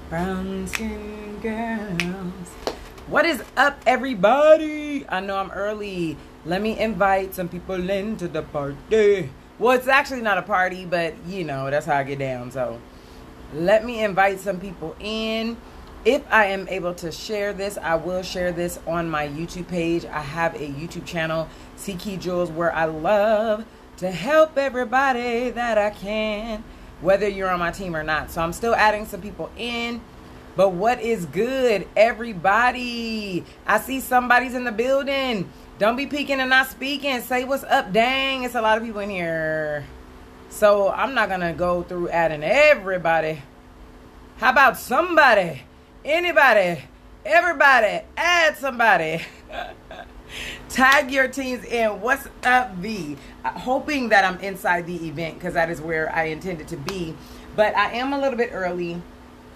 Brown skin girls. What is up, everybody? I know I'm early. Let me invite some people into the party. Well, it's actually not a party, but you know, that's how I get down. So let me invite some people in. If I am able to share this, I will share this on my YouTube page. I have a YouTube channel, Ckey Jewels, where I love to help everybody that I can, whether you're on my team or not. So I'm still adding some people in. But what is good, everybody? I see somebody's in the building. Don't be peeking and not speaking. Say what's up. Dang, it's a lot of people in here. So I'm not going to go through adding everybody. How about somebody? Anybody? Everybody? Add somebody. Tag your teams in. What's up, V? Hoping that I'm inside the event because that is where I intended to be. But I am a little bit early.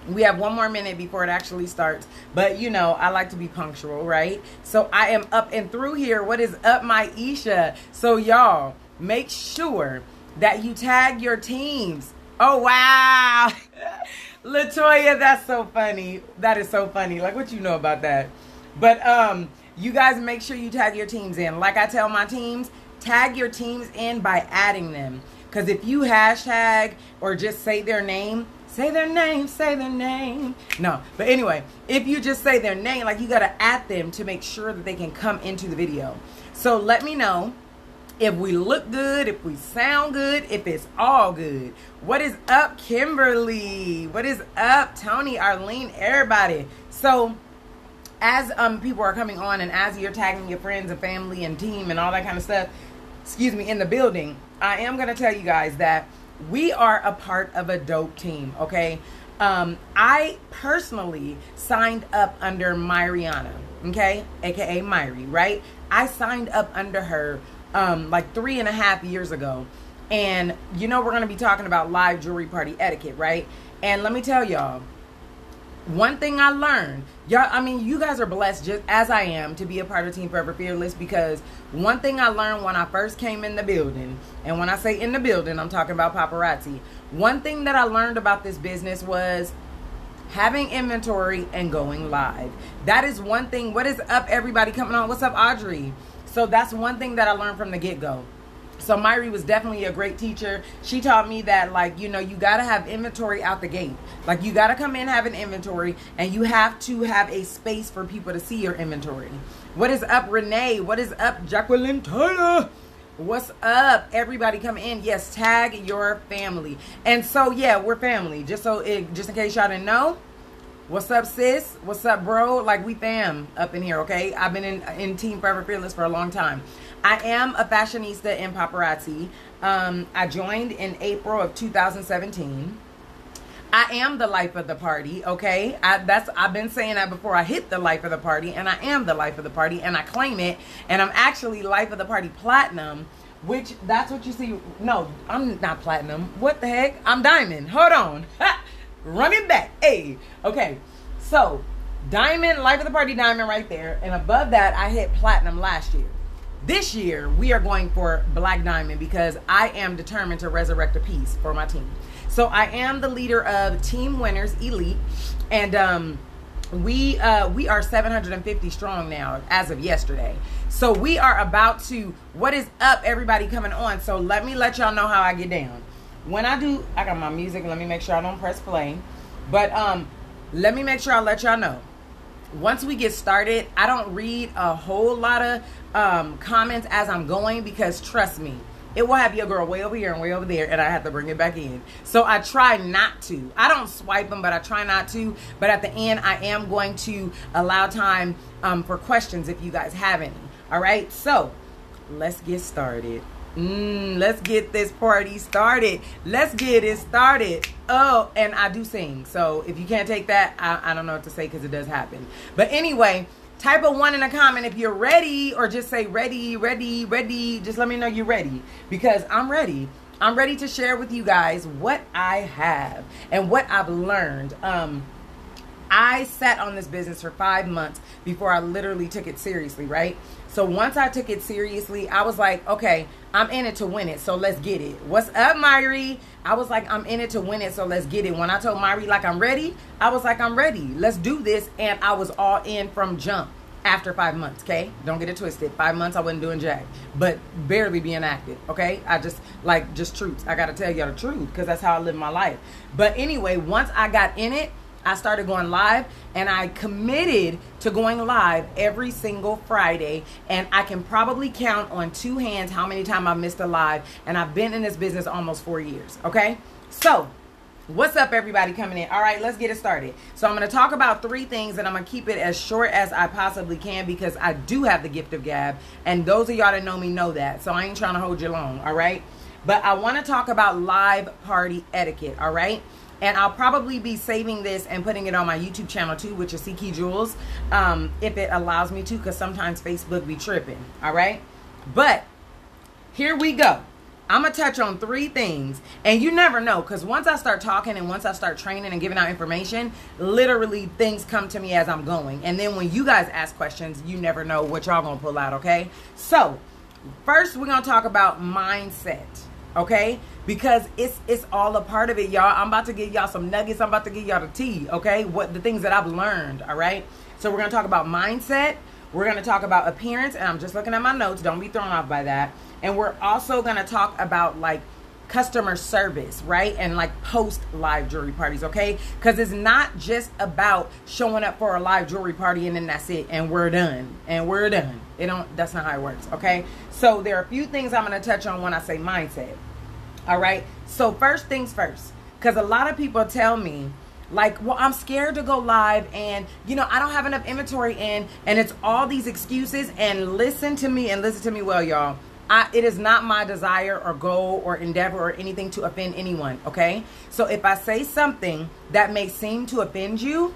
We have 1 more minute before it actually starts. But, you know, I like to be punctual, right? So I am up and through here. What is up, my Isha? So, y'all, make sure that you tag your teams. Oh, wow. Latoya, that's so funny. That is so funny. Like, what you know about that? But, you guys make sure you tag your teams in. Like I tell my teams, tag your teams in by adding them. Because if you hashtag or just say their name, say their name. No, but anyway, if you just say their name, like you got to add them to make sure that they can come into the video. So let me know if we look good, if we sound good, if it's all good. What is up, Kimberly? What is up, Tony, Arlene, everybody? So as people are coming on and as you're tagging your friends and family and team and all that kind of stuff, in the building, I am going to tell you guys that we are a part of a dope team, okay? I personally signed up under Myriana, okay? AKA Myri, right? I signed up under her like 3.5 years ago. And you know we're going to be talking about live jewelry party etiquette, right? And let me tell y'all, one thing I learned, y'all, I mean, you guys are blessed just as I am to be a part of Team Forever Fearless, because one thing I learned when I first came in the building, and when I say in the building, I'm talking about Paparazzi. One thing that I learned about this business was having inventory and going live. That is one thing. What is up, everybody coming on? What's up, Audrey? So that's one thing that I learned from the get-go. So Myri was definitely a great teacher. She taught me that, like, you know, you got to have inventory out the gate. Like, you got to come in having inventory, and you have to have a space for people to see your inventory. What is up, Renee? What is up, Jacqueline Tyler? What's up, everybody coming in? Yes, tag your family. And so, yeah, we're family. Just in case y'all didn't know. What's up, sis? What's up, bro? Like, we fam up in here, okay? I've been in Team Forever Fearless for a long time. I am a fashionista in Paparazzi. I joined in April of 2017. I am the life of the party, okay? I've been saying that before I hit the life of the party, and I am the life of the party, and I claim it, and I'm actually life of the party platinum, which that's what you see. No, I'm not platinum. What the heck? I'm diamond. Hold on. Run it back. Hey. Okay. So, diamond, life of the party diamond right there, and above that, I hit platinum last year. This year, we are going for black diamond because I am determined to resurrect a piece for my team. So I am the leader of Team Winners Elite, and we are 750 strong now as of yesterday. So we are about to, what is up, everybody coming on? So let y'all know how I get down. When I do, I got my music. Let me make sure I don't press play. But let me make sure I let y'all know. Once we get started, I don't read a whole lot of comments as I'm going, because trust me, it will have your girl way over here and way over there, and I have to bring it back in. So I try not to. I don't swipe them, but I try not to. But at the end, I am going to allow time for questions if you guys have any. All right, so let's get started. Let's get this party started. Let's get it started. Oh, and I do sing. So if you can't take that, I don't know what to say, because it does happen. But anyway, type a 1 in a comment if you're ready, or just say ready, ready, ready. Just let me know you're ready, because I'm ready. I'm ready to share with you guys what I have and what I've learned. I sat on this business for 5 months before I literally took it seriously, right? So once I took it seriously, I was like, okay, I'm in it to win it, so let's get it. What's up, Myri? I was like, I'm in it to win it, so let's get it. When I told Myri, like, I'm ready, I was like, I'm ready. Let's do this. And I was all in from jump after 5 months, okay? Don't get it twisted. 5 months, I wasn't doing jack, but barely being active, okay? I just truths. I got to tell y'all the truth because that's how I live my life. But anyway, once I got in it, I started going live, and I committed to going live every single Friday, and I can probably count on 2 hands how many times I missed a live, and I've been in this business almost 4 years, okay? So, what's up, everybody coming in? All right, let's get it started. So I'm going to talk about 3 things, and I'm going to keep it as short as I possibly can because I do have the gift of gab, and those of y'all that know me know that, so I ain't trying to hold you long, all right? But I want to talk about live party etiquette, all right? And I'll probably be saving this and putting it on my YouTube channel too, which is Ckey Jewels, if it allows me to, because sometimes Facebook be tripping, all right? But here we go. I'm going to touch on 3 things, and you never know, because once I start talking and once I start training and giving out information, literally things come to me as I'm going. And then when you guys ask questions, you never know what y'all going to pull out, okay? So first, we're going to talk about mindset. Okay, because it's all a part of it, y'all. I'm about to give y'all some nuggets. I'm about to give y'all the tea, okay? What the things that I've learned, all right? So we're going to talk about mindset. We're going to talk about appearance, and I'm just looking at my notes. Don't be thrown off by that. And we're also going to talk about, like, customer service, right? And, like, post live jewelry parties, okay? Because it's not just about showing up for a live jewelry party and then that's it, and we're done. And we're done. That's not how it works, okay? So there are a few things I'm going to touch on when I say mindset. All right. So first things first, because a lot of people tell me, like, well, I'm scared to go live, and I don't have enough inventory in, and it's all these excuses. And listen to me well, y'all. It is not my desire or goal or endeavor or anything to offend anyone. Okay. So if I say something that may seem to offend you,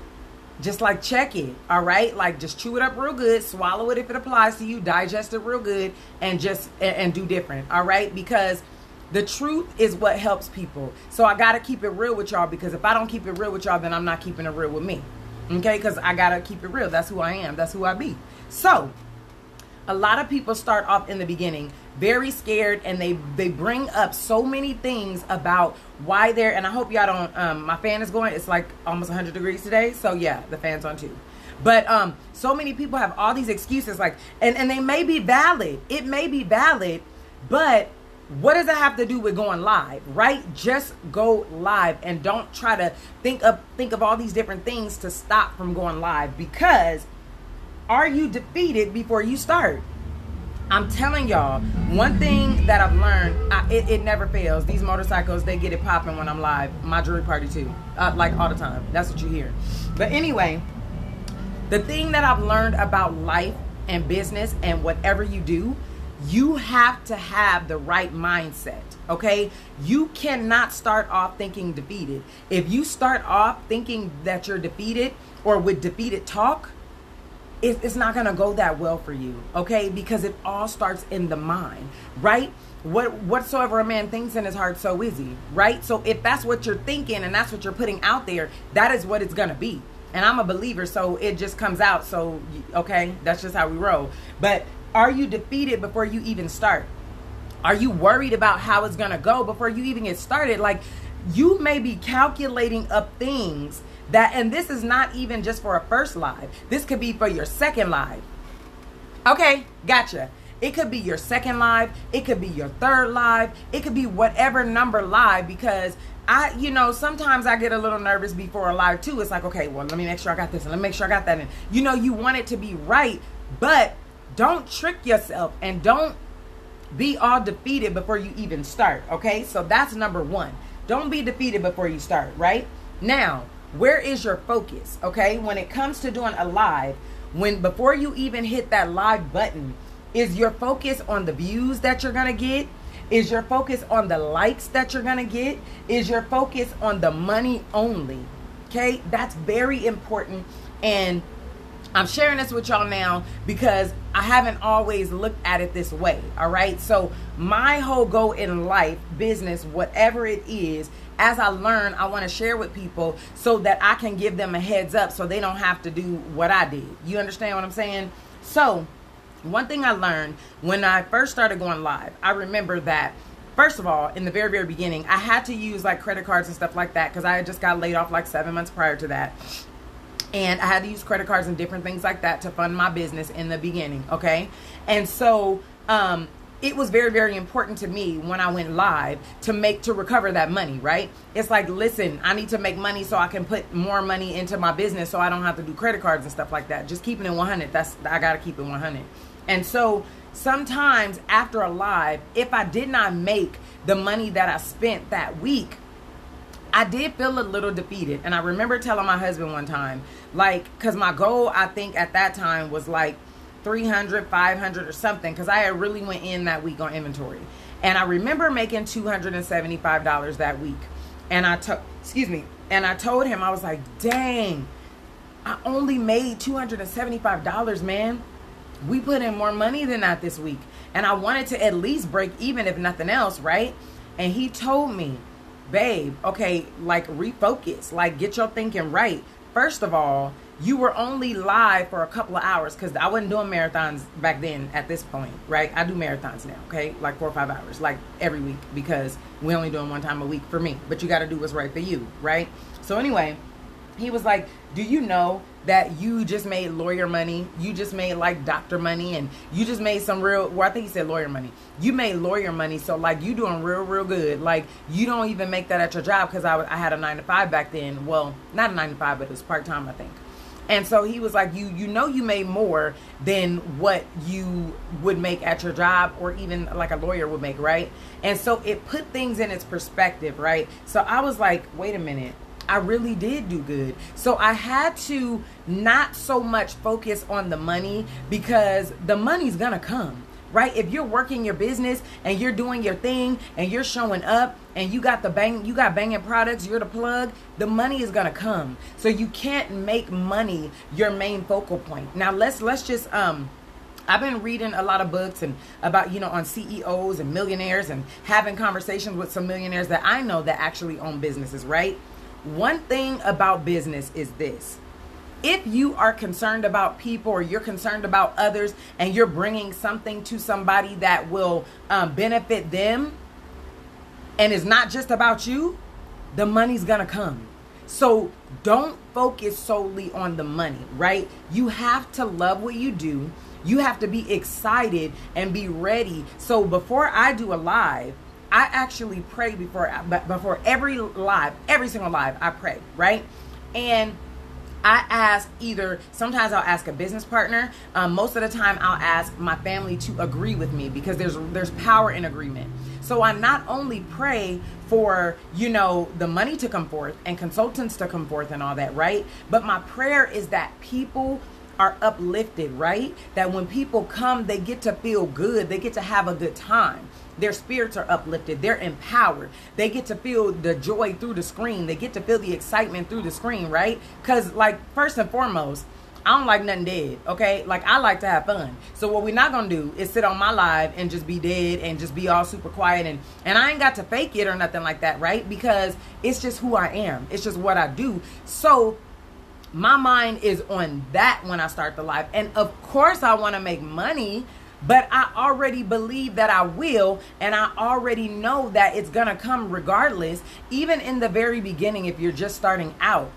just like check it, all right? Like just chew it up real good, swallow it if it applies to you, digest it real good, and just and do different, all right? Because the truth is what helps people. So I got to keep it real with y'all, because if I don't keep it real with y'all, then I'm not keeping it real with me, okay? Because I got to keep it real. That's who I am. That's who I be. So a lot of people start off in the beginning very scared, and they bring up so many things about why they're, and I hope y'all don't, my fan is going, it's like almost 100 degrees today, so yeah, the fan's on too. But so many people have all these excuses, like, and they may be valid, it may be valid, but what does it have to do with going live, right? Just go live, and don't try to think of all these different things to stop from going live, because are you defeated before you start? I'm telling y'all, one thing that I've learned, it never fails. These motorcycles, they get it popping when I'm live. My jewelry party too, like all the time. That's what you hear. But anyway, the thing that I've learned about life and business and whatever you do, you have to have the right mindset, okay? You cannot start off thinking defeated. If you start off thinking that you're defeated or with defeated talk, it's not going to go that well for you, okay? Because it all starts in the mind, right? Whatsoever a man thinks in his heart, so is he, right? So if that's what you're thinking and that's what you're putting out there, that is what it's going to be. And I'm a believer, so it just comes out. So, okay, that's just how we roll. But are you defeated before you even start? Are you worried about how it's going to go before you even get started? Like, you may be calculating up things that, and this is not even just for a first live. This could be for your second live. Okay, gotcha. It could be your second live. It could be your third live. It could be whatever number live, because sometimes I get a little nervous before a live too. It's like, okay, well, let me make sure I got this, and let me make sure I got that. And you want it to be right, but don't trick yourself, and don't be all defeated before you even start, okay? So that's number one. Don't be defeated before you start, right? Now, where is your focus, okay? When it comes to doing a live, before you even hit that live button, is your focus on the views that you're going to get? Is your focus on the likes that you're going to get? Is your focus on the money only? Okay? That's very important. And I'm sharing this with y'all now because I haven't always looked at it this way. All right. So my whole goal in life, business, whatever it is as I learn, I want to share with people so that I can give them a heads up so they don't have to do what I did. You understand what I'm saying? So one thing I learned when I first started going live, I remember that, first of all, in the very, very beginning, I had to use like credit cards and stuff like that because I had just got laid off like 7 months prior to that. And I had to use credit cards and different things like that to fund my business in the beginning, okay? And so it was very, very important to me when I went live to recover that money, right? It's like, listen, I need to make money so I can put more money into my business so I don't have to do credit cards and stuff like that. Just keeping it 100, I got to keep it 100. And so sometimes after a live, if I did not make the money that I spent that week, I did feel a little defeated. And I remember telling my husband one time, like, because my goal, I think at that time was like 300, 500 or something, because I had really went in that week on inventory. And I remember making $275 that week. And I told him, I was like, dang, I only made $275, man. We put in more money than that this week. And I wanted to at least break even, if nothing else, right? And he told me, babe, okay, like refocus, like get your thinking right. First of all, you were only live for a couple of hours because I wasn't doing marathons back then at this point, right? I do marathons now, okay? Like 4 or 5 hours, like every week, because we only do them one time a week for me. But you got to do what's right for you, right? So anyway, he was like, do you know that you just made lawyer money? You just made like doctor money, and you just made some real, well, I think he said lawyer money. You made lawyer money, so like you doing real, real good. Like you don't even make that at your job, because I had a 9-to-5 back then. Well, not a 9-to-5, but it was part-time, I think. And so he was like, you know you made more than what you would make at your job, or even like a lawyer would make, right? And so it put things in its perspective, right? So I was like, wait a minute. I really did do good. So I had to not so much focus on the money, because the money's gonna come, right? If you're working your business and you're doing your thing and you're showing up and you got banging products, you're the plug, the money is gonna come. So you can't make money your main focal point. Now let's just I've been reading a lot of books and about, on CEOs and millionaires, and having conversations with some millionaires that I know that actually own businesses, right? One thing about business is this. If you are concerned about people, or you're concerned about others, and you're bringing something to somebody that will benefit them, and it's not just about you, the money's gonna come. So don't focus solely on the money, right? You have to love what you do. You have to be excited and be ready. So before I do a live, I actually pray before every single live, I pray, right? And I ask sometimes I'll ask a business partner. Most of the time I'll ask my family to agree with me, because there's power in agreement. So I not only pray for, the money to come forth and consultants to come forth and all that, right? But my prayer is that people are uplifted, right? That when people come, they get to feel good. They get to have a good time. Their spirits are uplifted. They're empowered. They get to feel the joy through the screen. They get to feel the excitement through the screen, right? Because, like, first and foremost, I don't like nothing dead, okay? Like, I like to have fun. So what we're not going to do is sit on my live and just be dead and just be all super quiet. And I ain't got to fake it or nothing like that, right? Because it's just who I am. It's just what I do. So my mind is on that when I start the live. And, of course, I want to make money. But I already believe that I will, and I already know that it's going to come regardless. Even in the very beginning, if you're just starting out,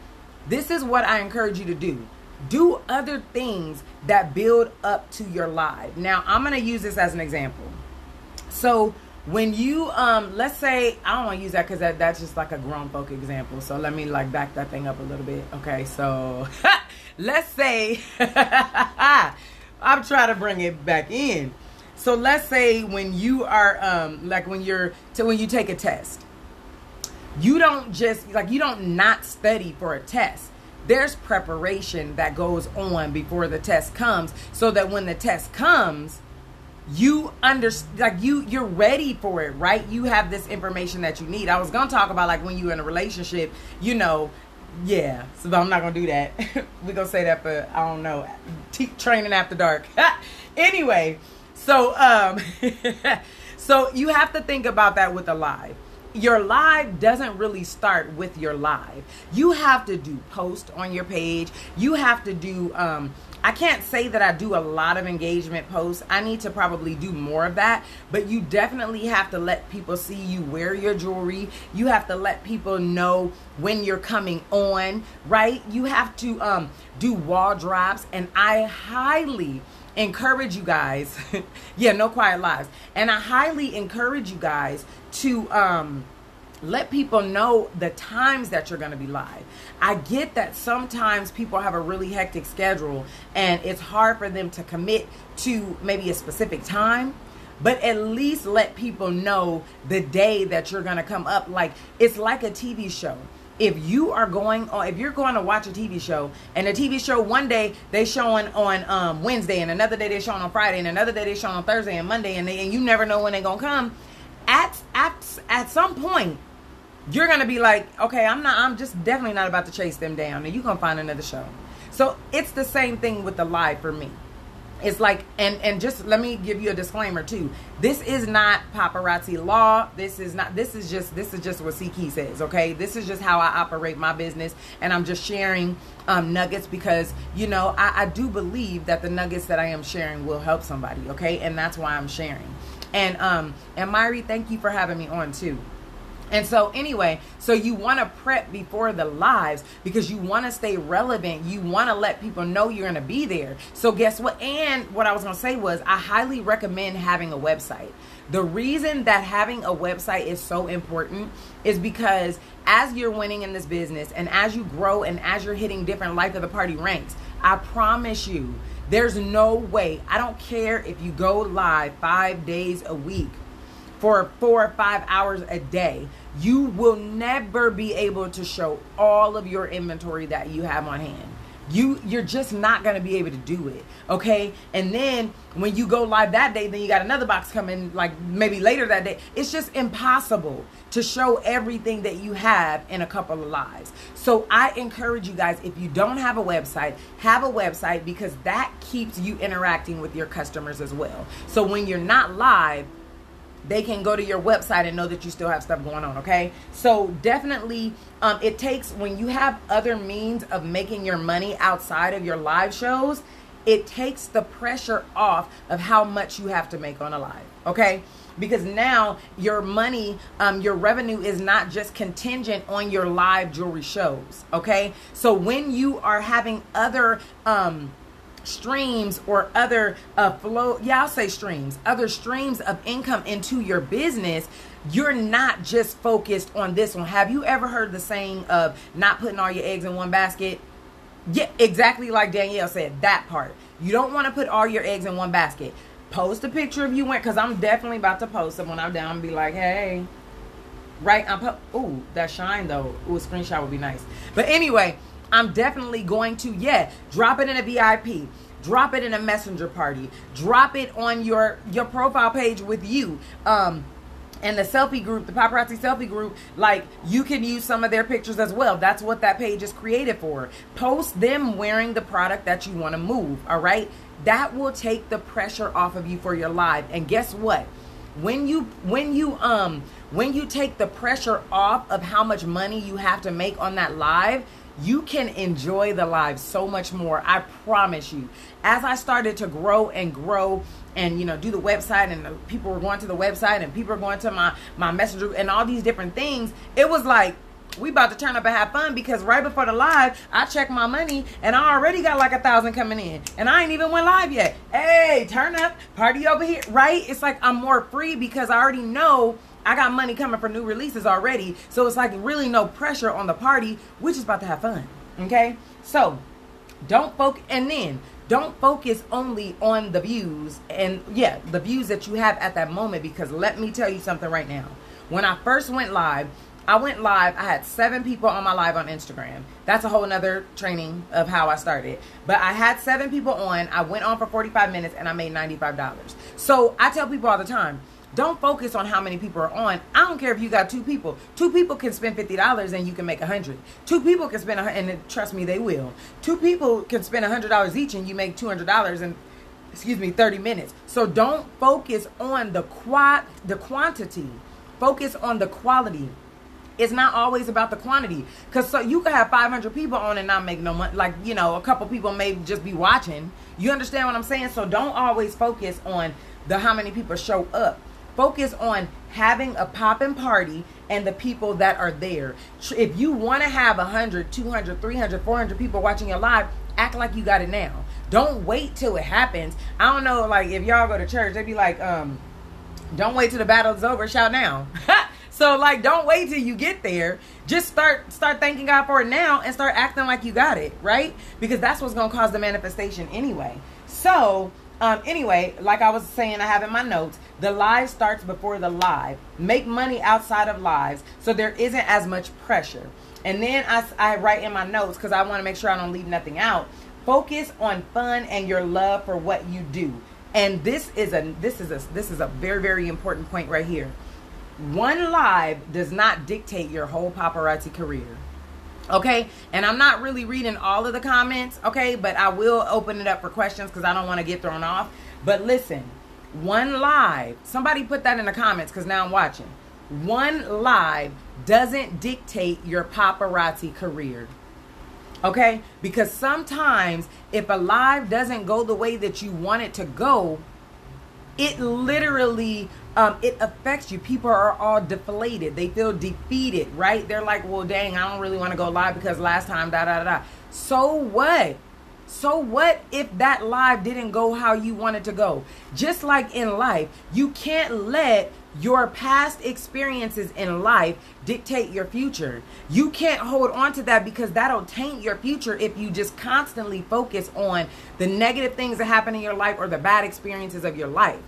this is what I encourage you to do. Do other things that build up to your live. Now, I'm going to use this as an example. So when you, let's say, I don't want to use that because that's just like a grown folk example. So let me like back that thing up a little bit. Okay, so let's say... I'm trying to bring it back in. So let's say when you are, when you take a test, you don't not study for a test. There's preparation that goes on before the test comes, so that when the test comes, you you're ready for it, right? You have this information that you need. I was going to talk about like when you're in a relationship, yeah, so I'm not going to do that. We're going to say that for, I don't know, training after dark. Anyway, so so you have to think about that with a live. your live doesn't really start with your live. You have to do post on your page. You have to do, I can't say that I do a lot of engagement posts. I need to probably do more of that. But you definitely have to let people see you wear your jewelry. You have to let people know when you're coming on, right? You have to do wall drops. And I highly encourage you guys. Yeah, no quiet lives. And I highly encourage you guys to let people know the times that you're going to be live. I get that sometimes people have a really hectic schedule and it's hard for them to commit to maybe a specific time, but at least let people know the day that you're going to come up. Like, it's like a TV show. If you are going on, if you're going to watch a TV show, and the TV show one day they showing on Wednesday, and another day they showing on Friday, and another day they showing on Thursday and Monday, and you never know when they're gonna come. At some point, you're gonna be like, okay, I'm just definitely not about to chase them down, and you gonna find another show. So it's the same thing with the live for me. It's like, and just let me give you a disclaimer too. This is not paparazzi law. This is just what Ckey says, okay? This is just how I operate my business, and I'm just sharing nuggets because, you know, I do believe that the nuggets that I am sharing will help somebody, okay? And that's why I'm sharing. And Myri, thank you for having me on too. And so anyway, so you want to prep before the lives because you want to stay relevant. You want to let people know you're going to be there. So guess what? And what I was going to say was I highly recommend having a website. The reason that having a website is so important is because as you're winning in this business and as you grow and as you're hitting different life of the party ranks, I promise you, there's no way. I don't care if you go live 5 days a week for 4 or 5 hours a day, you will never be able to show all of your inventory that you have on hand. You're just not going to be able to do it, okay? And then when you go live that day, then you got another box coming like maybe later that day. It's just impossible to show everything that you have in a couple of lives. So I encourage you guys, if you don't have a website, have a website because that keeps you interacting with your customers as well. So when you're not live, they can go to your website and know that you still have stuff going on, okay? So definitely, it takes, when you have other means of making your money outside of your live shows, it takes the pressure off of how much you have to make on a live, okay? Because now your money, your revenue is not just contingent on your live jewelry shows, okay? So when you are having other streams or other other streams of income into your business, you're not just focused on this one. Have you ever heard the saying of not putting all your eggs in one basket? Yeah, exactly like Danielle said, that part. You don't want to put all your eggs in one basket. Post a picture of you went, because I'm definitely about to post it when I'm down and be like, hey, right? Ooh, that shine though. Ooh, a screenshot would be nice. But anyway, I'm definitely going to, drop it in a VIP. Drop it in a messenger party. Drop it on your profile page with you. And the selfie group, the paparazzi selfie group, like, you can use some of their pictures as well. That's what that page is created for. Post them wearing the product that you want to move, all right? That will take the pressure off of you for your live. And guess what? When you take the pressure off of how much money you have to make on that live, you can enjoy the live so much more. I promise you. As I started to grow and do the website, and people were going to the website and people were going to my messenger and all these different things, it was like, we about to turn up and have fun, because right before the live, I checked my money and I already got like 1,000 coming in and I ain't even went live yet. Hey, turn up, party over here, right? It's like I'm more free because I already know I got money coming for new releases already. So it's like really no pressure on the party. We're just about to have fun. Okay? So don't focus only on the views and the views that you have at that moment, because let me tell you something right now. When I first went live, I had 7 people on my live on Instagram. That's a whole nother training of how I started. But I had 7 people on. I went on for 45 minutes and I made $95. So I tell people all the time, don't focus on how many people are on. I don't care if you got 2 people. 2 people can spend $50 and you can make $100. 2 people can spend, and trust me, they will. 2 people can spend $100 each and you make $200 in 30 minutes. So don't focus on the quantity. Focus on the quality. It's not always about the quantity. Because so you could have 500 people on and not make no money. Like, you know, a couple people may just be watching. You understand what I'm saying? So don't always focus on the how many people show up. Focus on having a poppin' party and the people that are there. If you want to have 100, 200, 300, 400 people watching your live, act like you got it now. Don't wait till it happens. I don't know, like, if y'all go to church, they be like, don't wait till the battle's over, shout now. So, like, don't wait till you get there. Just start thanking God for it now and start acting like you got it, right? Because that's what's going to cause the manifestation anyway. So, anyway, like I was saying, I have in my notes, the live starts before the live. Make money outside of lives so there isn't as much pressure. And then I write in my notes, because I want to make sure I don't leave nothing out. Focus on fun and your love for what you do. And this is a very, very important point right here. One live does not dictate your whole paparazzi career. Okay? And I'm not really reading all of the comments, okay? But I will open it up for questions because I don't want to get thrown off. But listen, one live, somebody put that in the comments because now I'm watching. One live doesn't dictate your paparazzi career. Okay? Because sometimes if a live doesn't go the way that you want it to go, it literally, it affects you. People are all deflated. They feel defeated, right? They're like, well, dang, I don't really want to go live because last time, da. So what? So what if that live didn't go how you wanted to go? Just like in life, you can't let your past experiences in life dictate your future. You can't hold on to that because that'll taint your future if you just constantly focus on the negative things that happen in your life or the bad experiences of your life.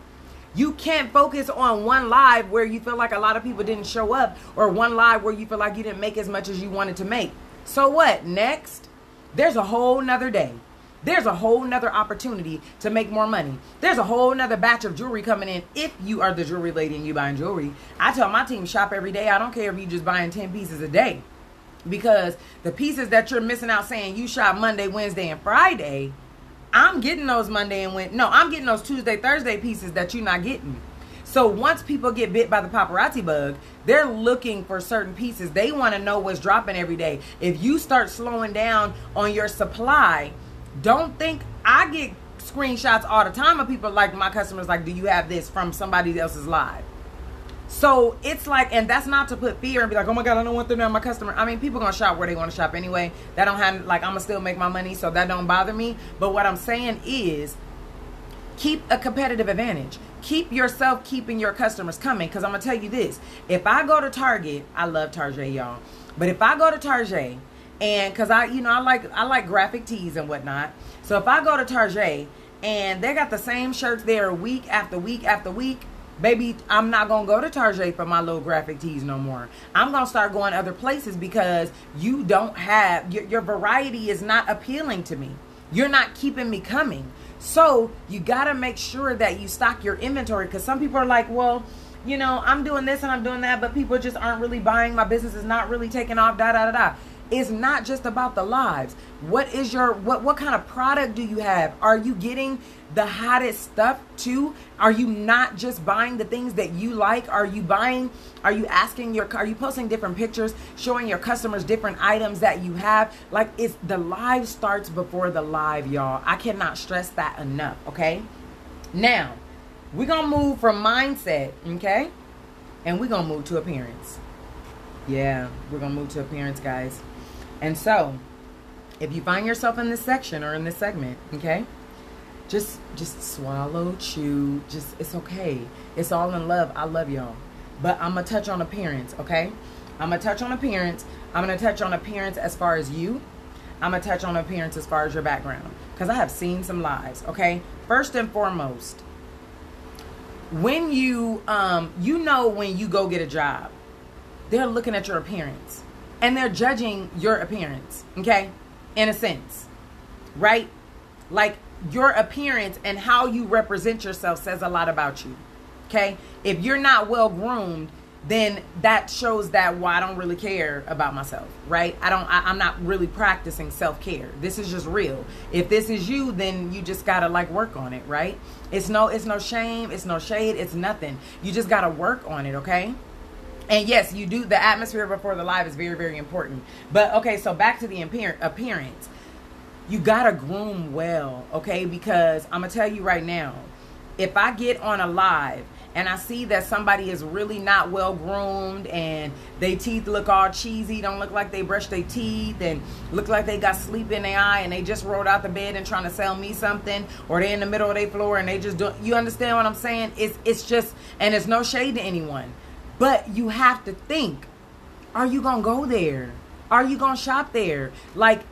You can't focus on one live where you feel like a lot of people didn't show up, or one live where you feel like you didn't make as much as you wanted to make. So what? Next, there's a whole nother day. There's a whole nother opportunity to make more money. There's a whole nother batch of jewelry coming in if you are the jewelry lady and you buying jewelry. I tell my team, shop every day. I don't care if you just buying 10 pieces a day. Because the pieces that you're missing out saying you shop Monday, Wednesday, and Friday, I'm getting those Monday and Wednesday. No, I'm getting those Tuesday, Thursday pieces that you're not getting. So once people get bit by the paparazzi bug, they're looking for certain pieces. They want to know what's dropping every day. If you start slowing down on your supply, don't think, I get screenshots all the time of people like my customers like, do you have this from somebody else's live? So it's like, and that's not to put fear and be like, oh my God, I don't want them to have my customer. I mean, people gonna shop where they want to shop anyway. That don't have, like, I'm gonna still make my money, so that don't bother me. But what I'm saying is, keep a competitive advantage. Keep yourself keeping your customers coming. Because I'm gonna tell you this, if I go to Target, I love Target, y'all. But if I go to Target, and because I like graphic tees and whatnot. So if I go to Target and they got the same shirts there week after week after week, baby, I'm not going to go to Target for my little graphic tees no more. I'm going to start going other places because you don't have, your variety is not appealing to me. You're not keeping me coming. So you got to make sure that you stock your inventory, because some people are like, well, you know, I'm doing this and I'm doing that, but people just aren't really buying. My business is not really taking off, da. It's not just about the lives. What is your, what kind of product do you have? Are you getting the hottest stuff too? Are you not just buying the things that you like? Are you posting different pictures, showing your customers different items that you have? Like, it's, the live starts before the live, y'all. I cannot stress that enough, okay? Now, we're going to move from mindset, okay? And we're going to move to appearance. Yeah, we're going to move to appearance, guys. And so, if you find yourself in this section or in this segment, okay, just swallow, chew, it's okay. It's all in love. I love y'all. But I'm going to touch on appearance, okay? I'm going to touch on appearance. I'm going to touch on appearance as far as you. I'm going to touch on appearance as far as your background, because I have seen some lives, okay? First and foremost, when you, when you go get a job, they're looking at your appearance. And they're judging your appearance, okay? In a sense, right? Like, your appearance and how you represent yourself says a lot about you, okay? If you're not well groomed, then that shows that, well, I don't really care about myself, right? I'm not really practicing self-care. This is just real. If this is you, then you just gotta, like, work on it, right? It's no shame, it's no shade, it's nothing. You just gotta work on it, okay? And yes, you do. The atmosphere before the live is very, very important. But okay, so back to the appearance. You gotta groom well, okay? Because I'm gonna tell you right now, if I get on a live and I see that somebody is really not well groomed and their teeth look all cheesy, don't look like they brushed their teeth, and look like they got sleep in their eye, and they just rolled out the bed and trying to sell me something, or they in the middle of their floor and they just don't, you understand what I'm saying? It's just, and it's no shade to anyone, but you have to think, are you gonna go there? Are you gonna shop there? Like,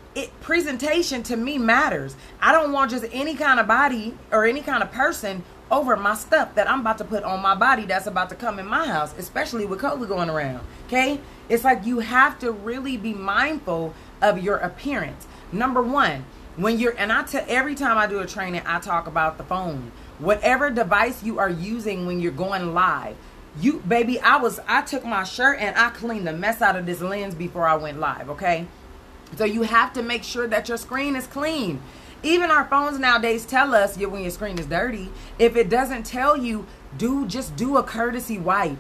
presentation to me matters. I don't want just any kind of body or any kind of person over my stuff that I'm about to put on my body that's about to come in my house, especially with COVID going around. Okay? It's like you have to really be mindful of your appearance. Number one, when you're, and every time I do a training, I talk about the phone. Whatever device you are using when you're going live, baby, I took my shirt and I cleaned the mess out of this lens before I went live, okay? So you have to make sure that your screen is clean. Even our phones nowadays tell us when your screen is dirty. If it doesn't tell you, just do a courtesy wipe.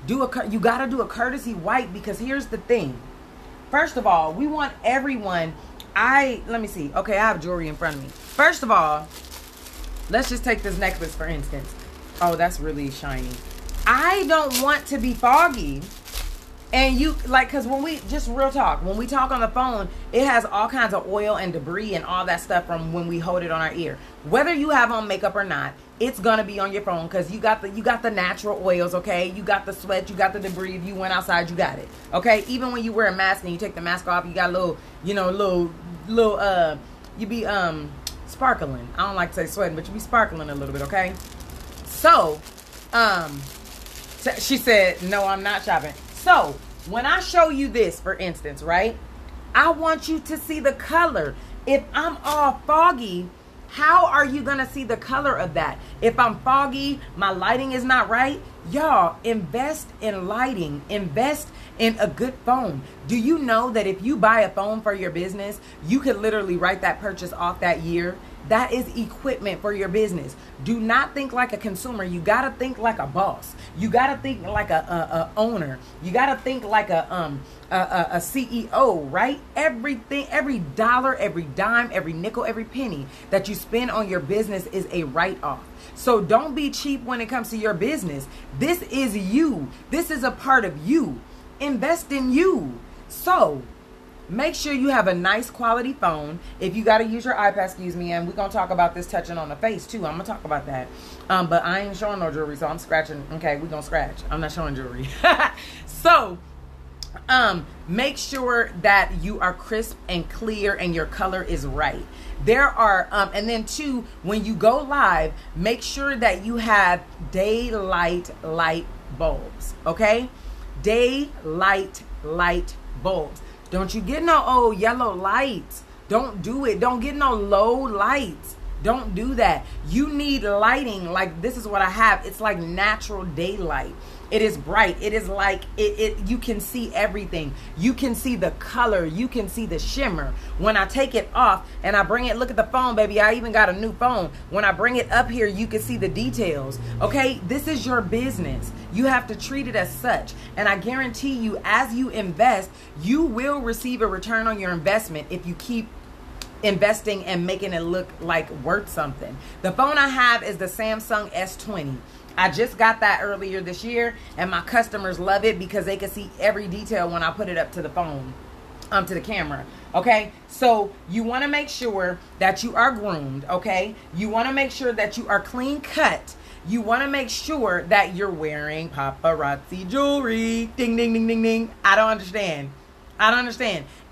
You got to do a courtesy wipe, because here's the thing. First of all, we want everyone. Let me see. Okay, I have jewelry in front of me. First of all, let's just take this necklace for instance. Oh, that's really shiny. I don't want to be foggy. And you, like, because when we, just real talk, when we talk on the phone, it has all kinds of oil and debris and all that stuff from when we hold it on our ear. Whether you have on makeup or not, it's going to be on your phone, because you got the natural oils, okay? You got the sweat, you got the debris. If you went outside, you got it, okay? Even when you wear a mask and you take the mask off, you got you be sparkling. I don't like to say sweating, but you be sparkling a little bit, okay? So, she said, no, I'm not shopping. So, when I show you this, for instance, right? I want you to see the color. If I'm all foggy, how are you going to see the color of that? If I'm foggy, my lighting is not right. Y'all, invest in lighting. Invest in a good phone. Do you know that if you buy a phone for your business, you could literally write that purchase off that year? That is equipment for your business. Do not think like a consumer. You got to think like a boss. You got to think like a owner. You got to think like a CEO, right? Everything, every dollar, every dime, every nickel, every penny that you spend on your business is a write-off. So don't be cheap when it comes to your business. This is you. This is a part of you. Invest in you. So make sure you have a nice quality phone. If you got to use your iPad, excuse me, and we're going to talk about this touching on the face too. I'm going to talk about that. But I ain't showing no jewelry, so I'm scratching. Okay, we're going to scratch. I'm not showing jewelry. So, make sure that you are crisp and clear and your color is right. There are, and then two, when you go live, make sure that you have daylight light bulbs, okay? Daylight light bulbs. Don't you get no old yellow lights. Don't do it. Don't get no low lights. Don't do that. You need lighting. Like, this is what I have. It's like natural daylight. It is bright. It is like you can see everything. You can see the color. You can see the shimmer. When I take it off and I bring it, look at the phone, baby. I even got a new phone. When I bring it up here, you can see the details. Okay, this is your business. You have to treat it as such. And I guarantee you, as you invest, you will receive a return on your investment if you keep investing and making it look like worth something. The phone I have is the Samsung S20. I just got that earlier this year, and my customers love it because they can see every detail when I put it up to the phone, to the camera. Okay, so you want to make sure that you are groomed. Okay, you want to make sure that you are clean cut. You want to make sure that you're wearing paparazzi jewelry. Ding, ding, ding, ding, ding. I don't understand.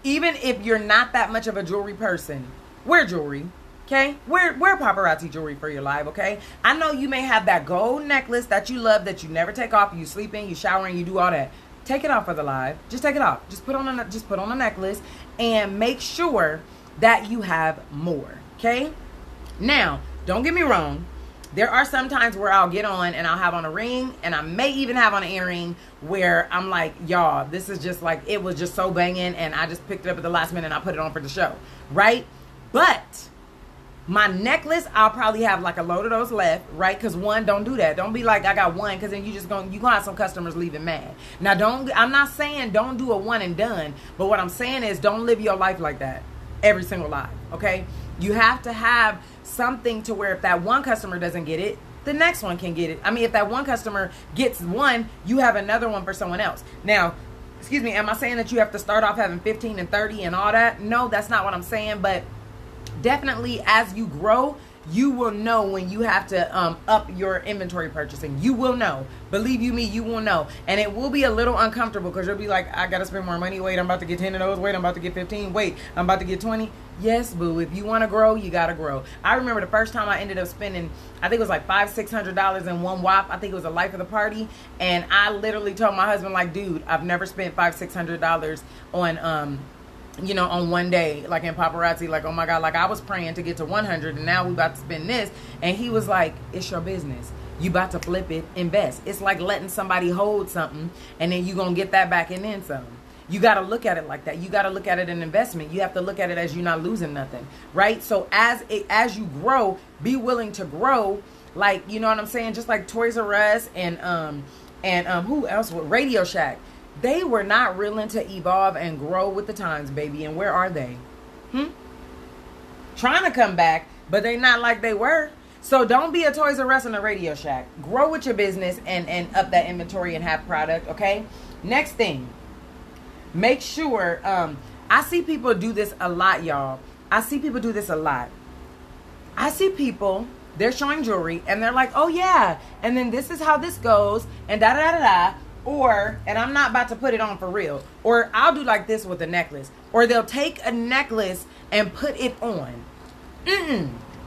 Even if you're not that much of a jewelry person, wear jewelry. Okay, wear paparazzi jewelry for your live. Okay, I know you may have that gold necklace that you love that you never take off. You sleep in, you shower, and you do all that. Take it off for the live. Just take it off. Just put on a necklace and make sure that you have more. Okay. Now, don't get me wrong. There are some times where I'll get on and I'll have on a ring, and I may even have on an earring where I'm like, y'all, this is just like, it was just so banging, and I just picked it up at the last minute and I put it on for the show, right? But My necklace, I'll probably have like a load of those left, right? Because one, don't do that. Don't be like, I got one, because then you gonna have some customers leaving mad. Now, I'm not saying don't do a one and done, but what I'm saying is don't live your life like that every single life, okay? You have to have something to where if that one customer doesn't get it, the next one can get it. I mean, if that one customer gets one, you have another one for someone else. Now, excuse me, am I saying that you have to start off having 15 and 30 and all that? No, that's not what I'm saying, but definitely as you grow, you will know when you have to up your inventory purchasing. You will know. Believe you me, you will know. And it will be a little uncomfortable because you'll be like, I got to spend more money. Wait, I'm about to get 10 of those. Wait, I'm about to get 15. Wait, I'm about to get 20. Yes, boo. If you want to grow, you got to grow. I remember the first time I ended up spending, I think it was like $500-$600 in one WAP. I think it was a life of the party. And I literally told my husband, like, dude, I've never spent $500-$600 on, you know, on one day, like in Paparazzi, like, oh my God, like I was praying to get to 100 and now we about to spend this. And he was like, it's your business. You about to flip it, invest. It's like letting somebody hold something and then you going to get that back and then some. You got to look at it like that. You got to look at it an investment. You have to look at it as you're not losing nothing, right? So as you grow, be willing to grow, like, you know what I'm saying? Just like Toys R Us and who else? Radio Shack. They were not willing to evolve and grow with the times, baby. And where are they? Trying to come back, but they not like they were. So don't be a Toys R Us and a Radio Shack. Grow with your business and up that inventory and have product, okay? Next thing. Make sure, I see people do this a lot, y'all. I see people do this a lot. I see people, they're showing jewelry, and they're like, oh yeah, and then this is how this goes, and da-da-da-da-da. Or, and I'm not about to put it on for real, or I'll do like this with a necklace. Or they'll take a necklace and put it on.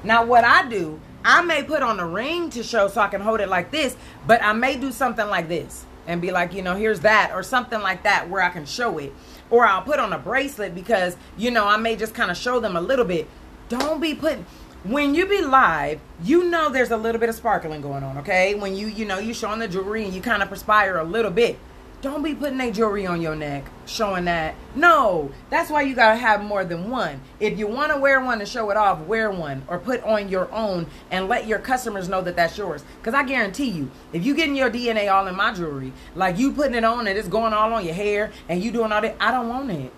Now what I do, I may put on a ring to show so I can hold it like this, but I may do something like this and be like, you know, here's that, or something like that where I can show it. Or I'll put on a bracelet because, you know, I may just kind of show them a little bit. Don't be putting, when you be live, you know there's a little bit of sparkling going on, okay? When you know, you showing the jewelry and you kind of perspire a little bit. Don't be putting that jewelry on your neck, showing that. No, that's why you got to have more than one. If you want to wear one to show it off, wear one or put on your own and let your customers know that that's yours. Because I guarantee you, if you getting your DNA all in my jewelry, like you putting it on and it's going all on your hair and you doing all that, I don't want it.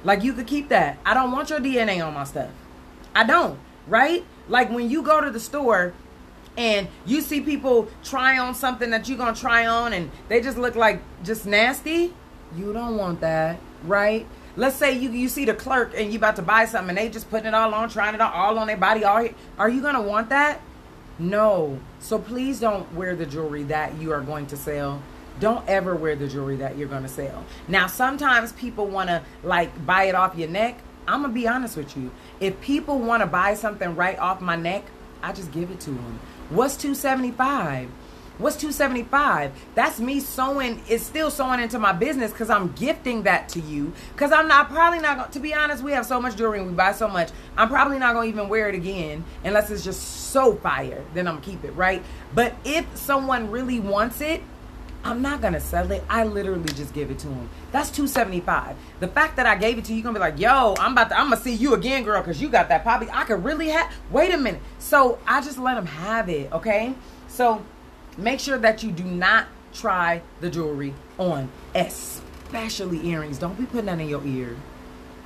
Like you could keep that. I don't want your DNA on my stuff. I don't, right? Like when you go to the store and you see people try on something that you're going to try on and they just look like just nasty, you don't want that, right? Let's say you see the clerk and you about to buy something and they just putting it all on, trying it all on their body. Are you going to want that? No. So please don't wear the jewelry that you are going to sell. Don't ever wear the jewelry that you're going to sell. Now, sometimes people want to like buy it off your neck. I'm going to be honest with you. If people want to buy something right off my neck, I just give it to them. What's $275? What's $275? That's me sewing. It's still sewing into my business because I'm gifting that to you. Because probably not going to be honest, we have so much jewelry and we buy so much. I'm probably not going to even wear it again unless it's just so fire. Then I'm going to keep it, right? But if someone really wants it, I'm not going to sell it. I literally just give it to them. That's $275. The fact that I gave it to you, you're going to be like, yo, I'm going to see you again, girl, because you got that poppy. I could really have, wait a minute. So I just let them have it, okay? So make sure that you do not try the jewelry on, especially earrings. Don't be putting that in your ear.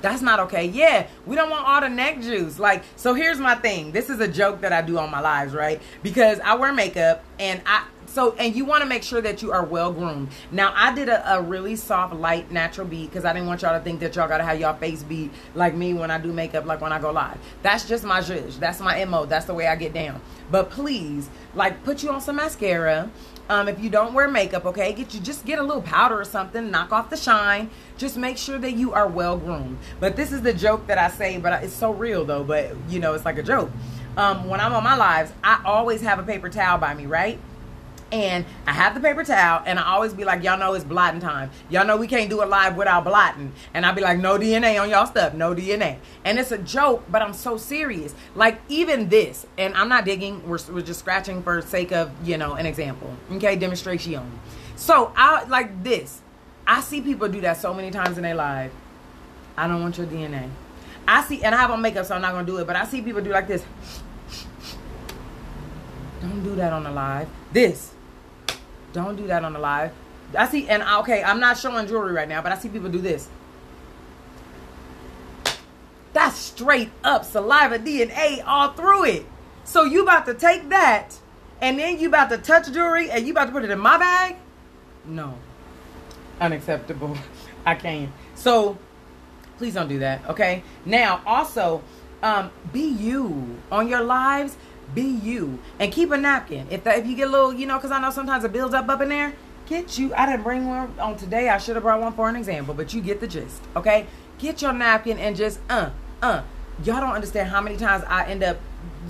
That's not okay. Yeah, we don't want all the neck juice. Like, so here's my thing. This is a joke that I do on my lives, right? Because I wear makeup and and you want to make sure that you are well groomed. Now, I did a really soft, light, natural beat because I didn't want y'all to think that y'all got to have y'all face beat like me when I do makeup, like when I go live. That's just my zhuzh. That's my MO. That's the way I get down. But please, like, put you on some mascara. If you don't wear makeup, okay, just get a little powder or something, knock off the shine. Just make sure that you are well groomed. But this is the joke that I say, but it's so real though, but you know, it's like a joke. When I'm on my lives, I always have a paper towel by me, right? And I have the paper towel, and I always be like, y'all know it's blotting time. Y'all know we can't do it live without blotting. And I'll be like, no DNA on y'all stuff, no DNA. And it's a joke, but I'm so serious. Like, even this, and I'm not digging, we're just scratching for sake of, you know, an example. Okay, demonstration. So, like this. I see people do that so many times in their life. I don't want your DNA. I see, and I have on makeup, so I'm not going to do it, but I see people do like this. Don't do that on the live. This. Don't do that on the live. I see, and okay, I'm not showing jewelry right now, but I see people do this. That's straight up saliva DNA all through it. So you about to take that, and then you about to touch jewelry, and you about to put it in my bag? No. Unacceptable. I can't. So please don't do that, okay? Now, also, be you on your lives. Be you, and keep a napkin. If you get a little, because I know sometimes it builds up in there. Get you. I didn't bring one on today. I should have brought one for an example, but you get the gist, okay? Get your napkin and just Y'all don't understand how many times I end up,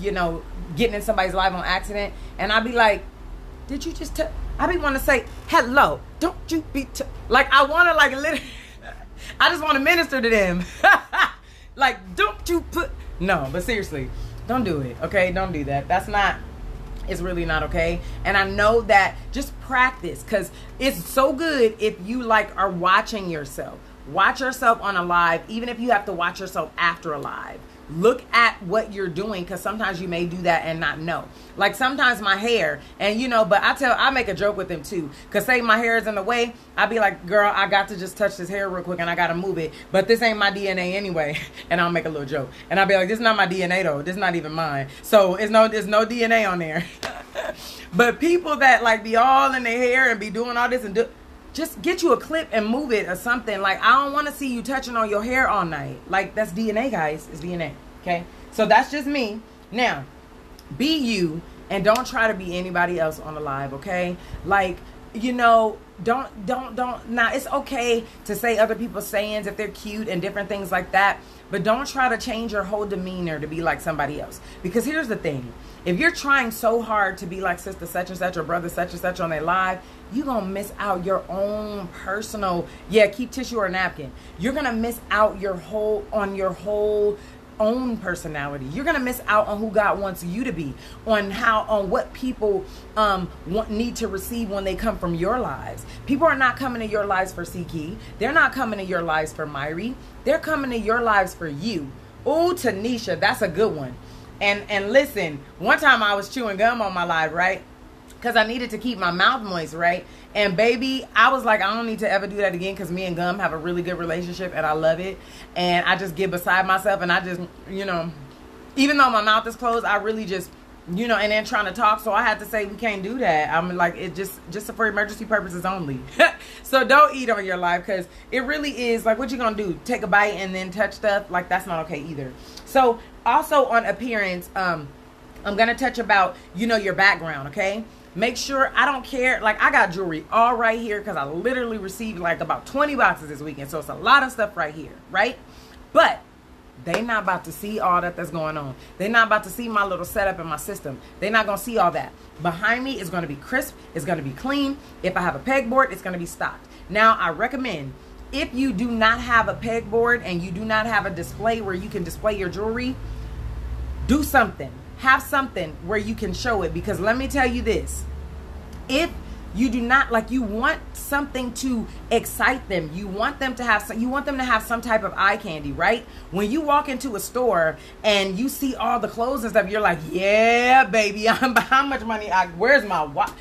getting in somebody's live on accident, and I be like, did you just? I be want to say hello. Don't you be like I want to literally. I just want to minister to them. Like, don't you put no, but seriously. Don't do it, okay? Don't do that. It's really not okay. And I know that just practice, because it's so good if you are watching yourself. Watch yourself on a live, even if you have to watch yourself after a live. Look at what you're doing, because sometimes you may do that and not know. Like sometimes my hair, and but I make a joke with them too, because say my hair is in the way, I be like, girl, I got to just touch this hair real quick and I got to move it, but this ain't my DNA anyway. And I'll make a little joke, and I'll be like, this is not my DNA though, this is not even mine, so there's no DNA on there. But people that be all in their hair and be doing all this and just get you a clip and move it or something. I don't want to see you touching on your hair all night. That's DNA, guys. It's DNA. Okay? So that's just me. Now, be you and don't try to be anybody else on the live, okay? Don't. Now, it's okay to say other people's sayings if they're cute and different things like that. But don't try to change your whole demeanor to be like somebody else. Because here's the thing. If you're trying so hard to be like sister such and such or brother such and such on their live, you're going to miss out your own personal, keep tissue or napkin. You're going to miss out your whole own personality. You're going to miss out on who God wants you to be, on what people need to receive when they come from your lives. People are not coming to your lives for Ckey. They're not coming to your lives for Myri. They're coming to your lives for you. Ooh, Tanisha, that's a good one. And listen, one time I was chewing gum on my live, right? Because I needed to keep my mouth moist, right? And baby, I was like, I don't need to ever do that again, because me and gum have a really good relationship and I love it. And I just get beside myself, and I just, even though my mouth is closed, I really just, and then trying to talk. So I had to say, we can't do that. I'm like, it just for emergency purposes only. So don't eat on your live, because it really is what you gonna do? Take a bite and then touch stuff? That's not okay either. So also on appearance, I'm gonna touch about, your background, okay? Make sure, I don't care, I got jewelry all right here, because I literally received about 20 boxes this weekend, so it's a lot of stuff right here, right? But they not about to see all that's going on. They're not about to see my little setup in my system. They're not going to see all that. Behind me is going to be crisp. It's going to be clean. If I have a pegboard, it's going to be stocked. Now, I recommend, if you do not have a pegboard and you do not have a display where you can display your jewelry, do something. Have something where you can show it, because let me tell you this. If you do not, you want something to excite them. You want them to have some type of eye candy, right? When you walk into a store and you see all the clothes and stuff, you're like, yeah, baby, how much money? Where's my what?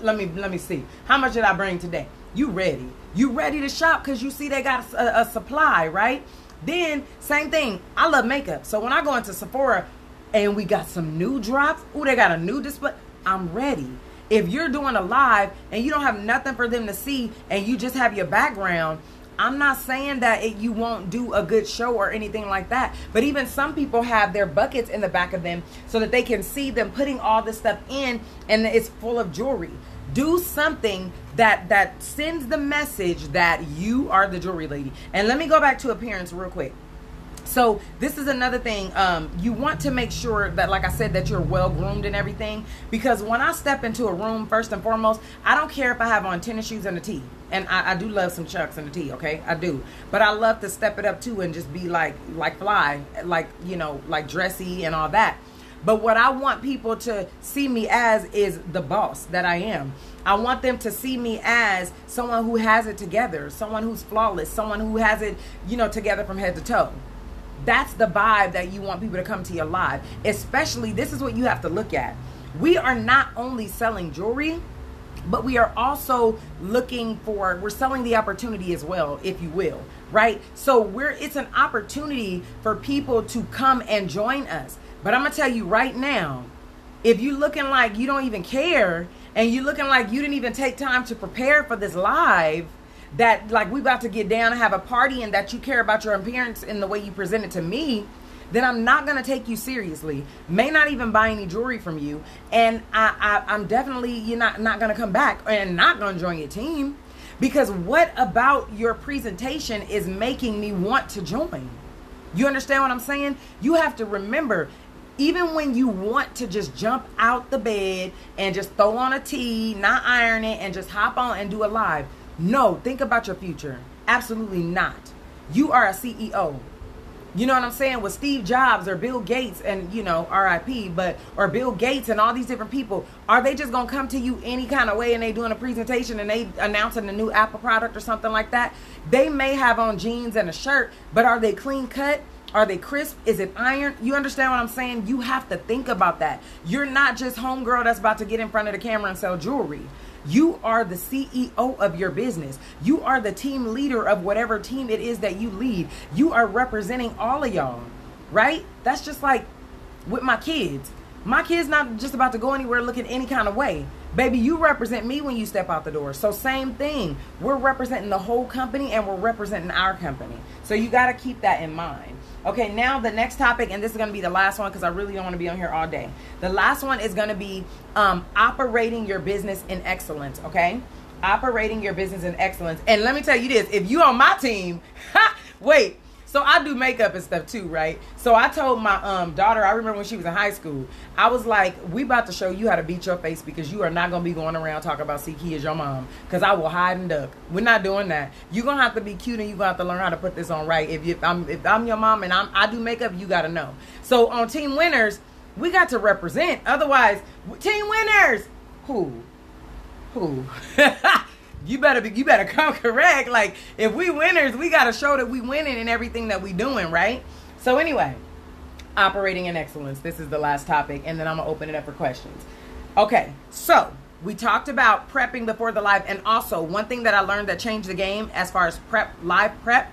Let me see. How much did I bring today? You ready? You ready to shop because you see they got a supply, right? Then same thing. I love makeup, so when I go into Sephora and we got some new drops, ooh, they got a new display, I'm ready. If you're doing a live and you don't have nothing for them to see and you just have your background, I'm not saying that you won't do a good show or anything like that. But even some people have their buckets in the back of them so that they can see them putting all this stuff in, and it's full of jewelry. Do something that sends the message that you are the jewelry lady. And let me go back to appearance real quick. So this is another thing. You want to make sure that, like I said, that you're well groomed and everything. Because when I step into a room, first and foremost, I don't care if I have on tennis shoes and a tee. And I do love some chucks and a tee, okay? I do. But I love to step it up too and just be like fly, like dressy and all that. But what I want people to see me as is the boss that I am. I want them to see me as someone who has it together, someone who's flawless, someone who has it, together from head to toe. That's the vibe that you want people to come to your live. Especially, this is what you have to look at. We are not only selling jewelry, but we are also we're selling the opportunity as well, if you will, right? So it's an opportunity for people to come and join us. But I'm gonna tell you right now, if you looking like you don't even care, and you looking like you didn't even take time to prepare for this live, that like we about to get down and have a party, and that you care about your appearance and the way you present it to me, then I'm not going to take you seriously. May not even buy any jewelry from you. And I'm definitely, you're not going to come back and not going to join your team. Because what about your presentation is making me want to join? You understand what I'm saying? You have to remember, even when you want to just jump out the bed and just throw on a tee, not iron it, and just hop on and do a live. No, think about your future. Absolutely not. You are a CEO. You know what I'm saying? With Steve Jobs or Bill Gates and, RIP, or Bill Gates and all these different people, are they just going to come to you any kind of way and they doing a presentation and they announcing a new Apple product or something like that? They may have on jeans and a shirt, but are they clean cut? Are they crisp? Is it iron? You understand what I'm saying? You have to think about that. You're not just homegirl that's about to get in front of the camera and sell jewelry. You are the CEO of your business. You are the team leader of whatever team it is that you lead. You are representing all of y'all, right? That's just like with my kids. My kids not just about to go anywhere looking any kind of way. Baby, you represent me when you step out the door. So same thing. We're representing the whole company and we're representing our company. So you got to keep that in mind. Okay, now the next topic, and this is going to be the last one because I really don't want to be on here all day. The last one is going to be operating your business in excellence, okay? Operating your business in excellence. And let me tell you this, if you on my team, wait, so I do makeup and stuff too, right? So I told my daughter, I remember when she was in high school, I was like, we about to show you how to beat your face because you are not going to be going around talking about Ckey is your mom, because I will hide and duck. We're not doing that. You're going to have to be cute and you're going to have to learn how to put this on right. If I'm your mom and I do makeup, you got to know. So on Team Winners, we got to represent. Otherwise, Team Winners, who? You better come correct. Like, if we winners, we got to show that we winning in everything that we doing, right? So anyway, operating in excellence. This is the last topic, and then I'm going to open it up for questions. Okay, so we talked about prepping before the live, and also one thing that I learned that changed the game as far as live prep,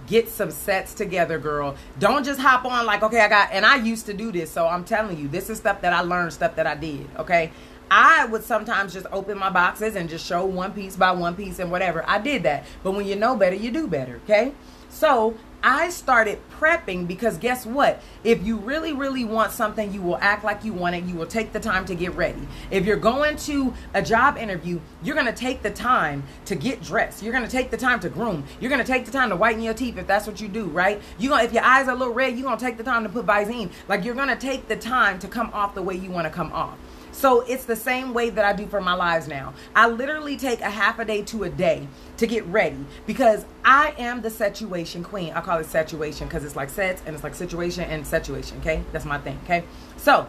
get some sets together, girl. Don't just hop on like, okay, and I used to do this, so I'm telling you, this is stuff that I learned, stuff that I did, okay? I would sometimes just open my boxes and just show one piece by one piece and whatever. I did that. But when you know better, you do better, okay? So I started prepping because guess what? If you really, really want something, you will act like you want it. You will take the time to get ready. If you're going to a job interview, you're going to take the time to get dressed. You're going to take the time to groom. You're going to take the time to whiten your teeth if that's what you do, right? If your eyes are a little red, you're going to take the time to put Visine. Like, you're going to take the time to come off the way you want to come off. So it's the same way that I do for my lives now. I literally take a half a day to a day to get ready because I am the situation queen. I call it situation because it's like sets and it's like situation and situation, okay? That's my thing, okay? So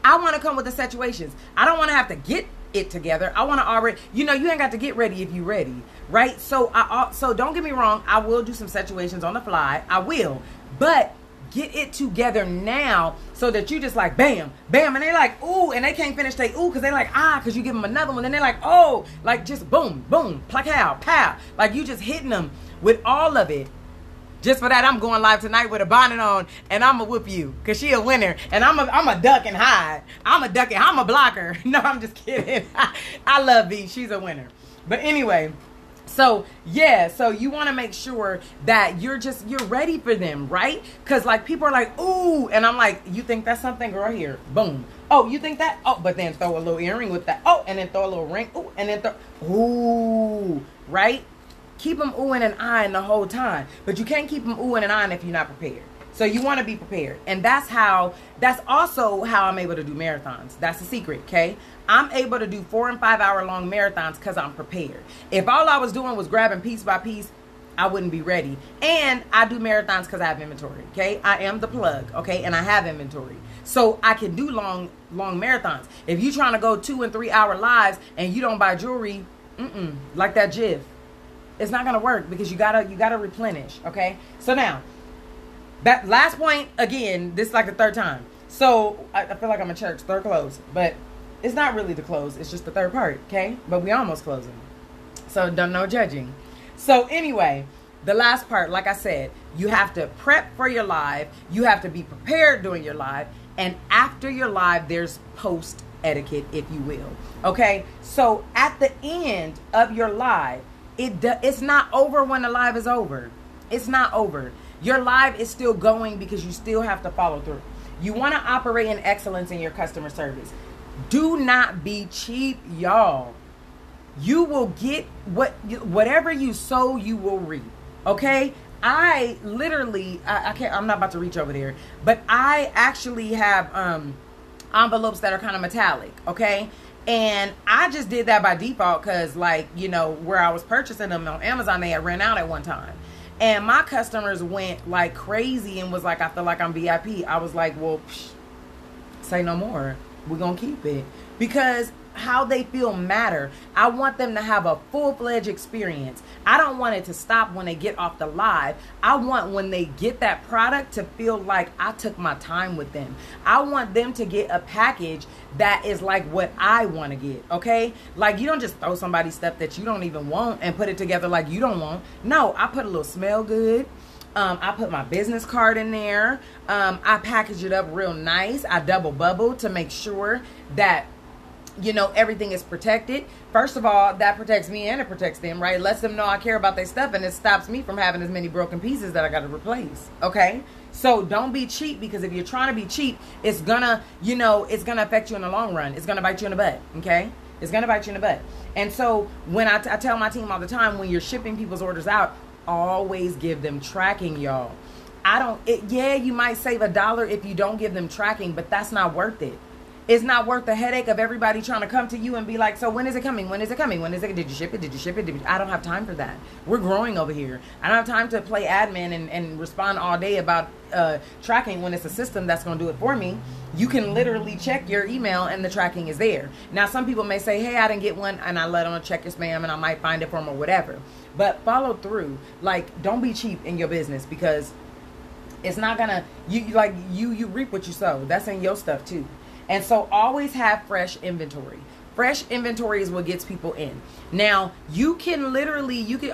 I want to come with the situations. I don't want to have to get it together. I want to already, you ain't got to get ready if you're ready, right? So so don't get me wrong. I will do some situations on the fly. I will, but get it together now so that you just like bam, bam, and they like ooh, and they can't finish they ooh because they like because you give them another one, and they're like oh, like just boom, boom, pow, pow, like you just hitting them with all of it. Just for that, I'm going live tonight with a bonnet on, and I'm gonna whoop you because she a winner, and I'm a duck and hide. I'm a blocker. No, I'm just kidding. I love V. She's a winner. But anyway. So, yeah, so you want to make sure that you're ready for them, right? Because, like, people are like, ooh, and I'm like, you think that's something, girl, here, boom. Oh, you think that? Oh, but then throw a little earring with that. Oh, and then throw a little ring. Ooh, and then ooh, right? Keep them oohing and eyeing the whole time. But you can't keep them oohing and eyeing if you're not prepared. So you want to be prepared. And that's also how I'm able to do marathons. That's the secret, okay? I'm able to do 4 and 5 hour long marathons because I'm prepared. If all I was doing was grabbing piece by piece, I wouldn't be ready. And I do marathons because I have inventory, okay? I am the plug, okay? And I have inventory. So I can do long marathons. If you're trying to go 2 and 3 hour lives and you don't buy jewelry, like that GIF, it's not going to work because you gotta replenish, okay? So now, That last point, again, this is like the third time. So I feel like I'm in church, third close. But it's not really the close. It's just the third part, okay? But we almost closing. So don't no judging. So anyway, the last part, like I said, you have to prep for your live. You have to be prepared during your live. And after your live, there's post etiquette, if you will. Okay? So at the end of your live, it's not over when the live is over. It's not over. Your live is still going because you still have to follow through. You want to operate in excellence in your customer service. Do not be cheap, y'all. You will get whatever you sow, you will reap. Okay? I literally, I can't, I'm not about to reach over there, but I actually have envelopes that are kind of metallic. Okay? And I just did that by default because, like, you know, where I was purchasing them on Amazon, they had ran out at one time. And my customers went like crazy and was like, I feel like I'm VIP. I was like, well, say no more. We're going to keep it. Because how they feel matter. I want them to have a full-fledged experience. I don't want it to stop when they get off the live. I want when they get that product to feel like I took my time with them. I want them to get a package that is like what I want to get, okay? Like, you don't just throw somebody stuff that you don't even want and put it together like you don't want. No, I put a little smell good. I put my business card in there. I package it up real nice. I double bubble to make sure that, you know, everything is protected. First of all, that protects me and it protects them, right? It lets them know I care about their stuff, and it stops me from having as many broken pieces that I got to replace, okay? So don't be cheap, because if you're trying to be cheap, it's gonna, you know, it's gonna affect you in the long run. It's gonna bite you in the butt, okay? It's gonna bite you in the butt. And so when I tell my team all the time, when you're shipping people's orders out, always give them tracking, y'all. Yeah, you might save $1 if you don't give them tracking, but that's not worth it. It's not worth the headache of everybody trying to come to you and be like, so when is it coming? When is it coming? When is it? Did you ship it? Did you ship it? I don't have time for that. We're growing over here. I don't have time to play admin and respond all day about tracking when it's a system that's going to do it for me. You can literally check your email and the tracking is there. Now, some people may say, hey, I didn't get one, and I let them check your spam and I might find it for them or whatever. But follow through. Like, don't be cheap in your business, because it's not going to, you reap what you sow. That's in your stuff too. And so always have fresh inventory. Fresh inventory is what gets people in. Now, you can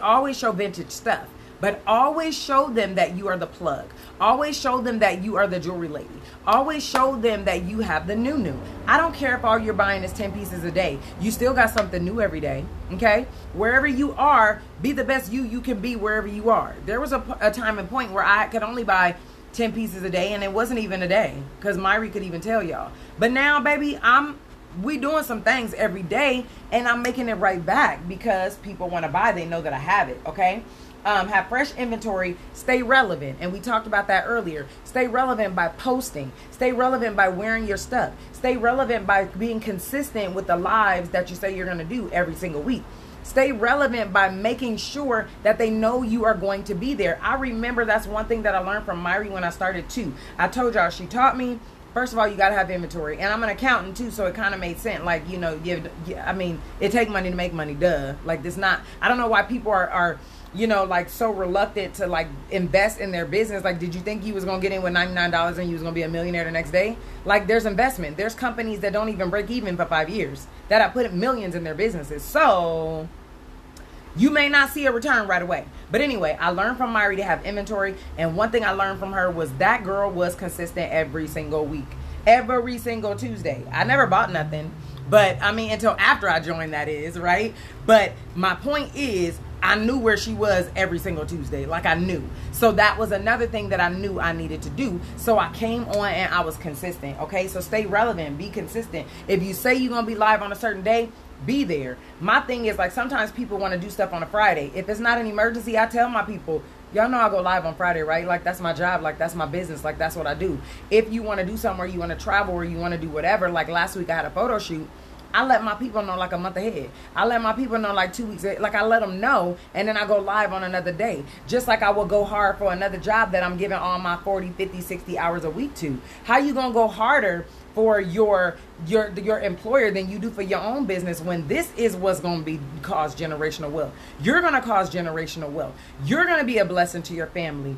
always show vintage stuff, but always show them that you are the plug. Always show them that you are the jewelry lady. Always show them that you have the new. I don't care if all you're buying is 10 pieces a day. You still got something new every day, okay? Wherever you are, be the best you can be wherever you are. There was a time and point where I could only buy 10 pieces a day, and it wasn't even a day, because Myri could even tell y'all. But now, baby, we doing some things every day, and I'm making it right back because people want to buy. They know that I have it, okay? Have fresh inventory. Stay relevant, and we talked about that earlier. Stay relevant by posting. Stay relevant by wearing your stuff. Stay relevant by being consistent with the lives that you say you're going to do every single week. Stay relevant by making sure that they know you are going to be there. I remember that's one thing that I learned from Myri when I started too. I told y'all, she taught me, first of all, you got to have inventory. And I'm an accountant too, so it kind of made sense. Like, you know, I mean, it take money to make money, duh. Like, this not, I don't know why people are you know, like, so reluctant to, like, invest in their business. Like, did you think you was going to get in with $99 and you was going to be a millionaire the next day? Like, there's investment. There's companies that don't even break even for 5 years that have put millions in their businesses. So you may not see a return right away. But anyway, I learned from Myri to have inventory. And one thing I learned from her was that girl was consistent every single week. Every single Tuesday. I never bought nothing. But, I mean, until after I joined, that is, right? But my point is, I knew where she was every single Tuesday. Like, I knew. So that was another thing that I knew I needed to do. So I came on and I was consistent. Okay, so stay relevant. Be consistent. If you say you're going to be live on a certain day, be there. My thing is, like, sometimes people want to do stuff on a Friday. If it's not an emergency, I tell my people, y'all know I go live on Friday, right? Like, that's my job. Like, that's my business. Like, that's what I do. If you want to do something, or you want to travel, or you want to do whatever, like last week I had a photo shoot, I let my people know like a month ahead. I let my people know like 2 weeks ahead. Like, I let them know, and then I go live on another day. Just like I will go hard for another job that I'm giving all my 40, 50, 60 hours a week to. How you going to go harder for your employer than you do for your own business, when this is what's going to cause generational wealth? You're going to cause generational wealth. You're going to be a blessing to your family.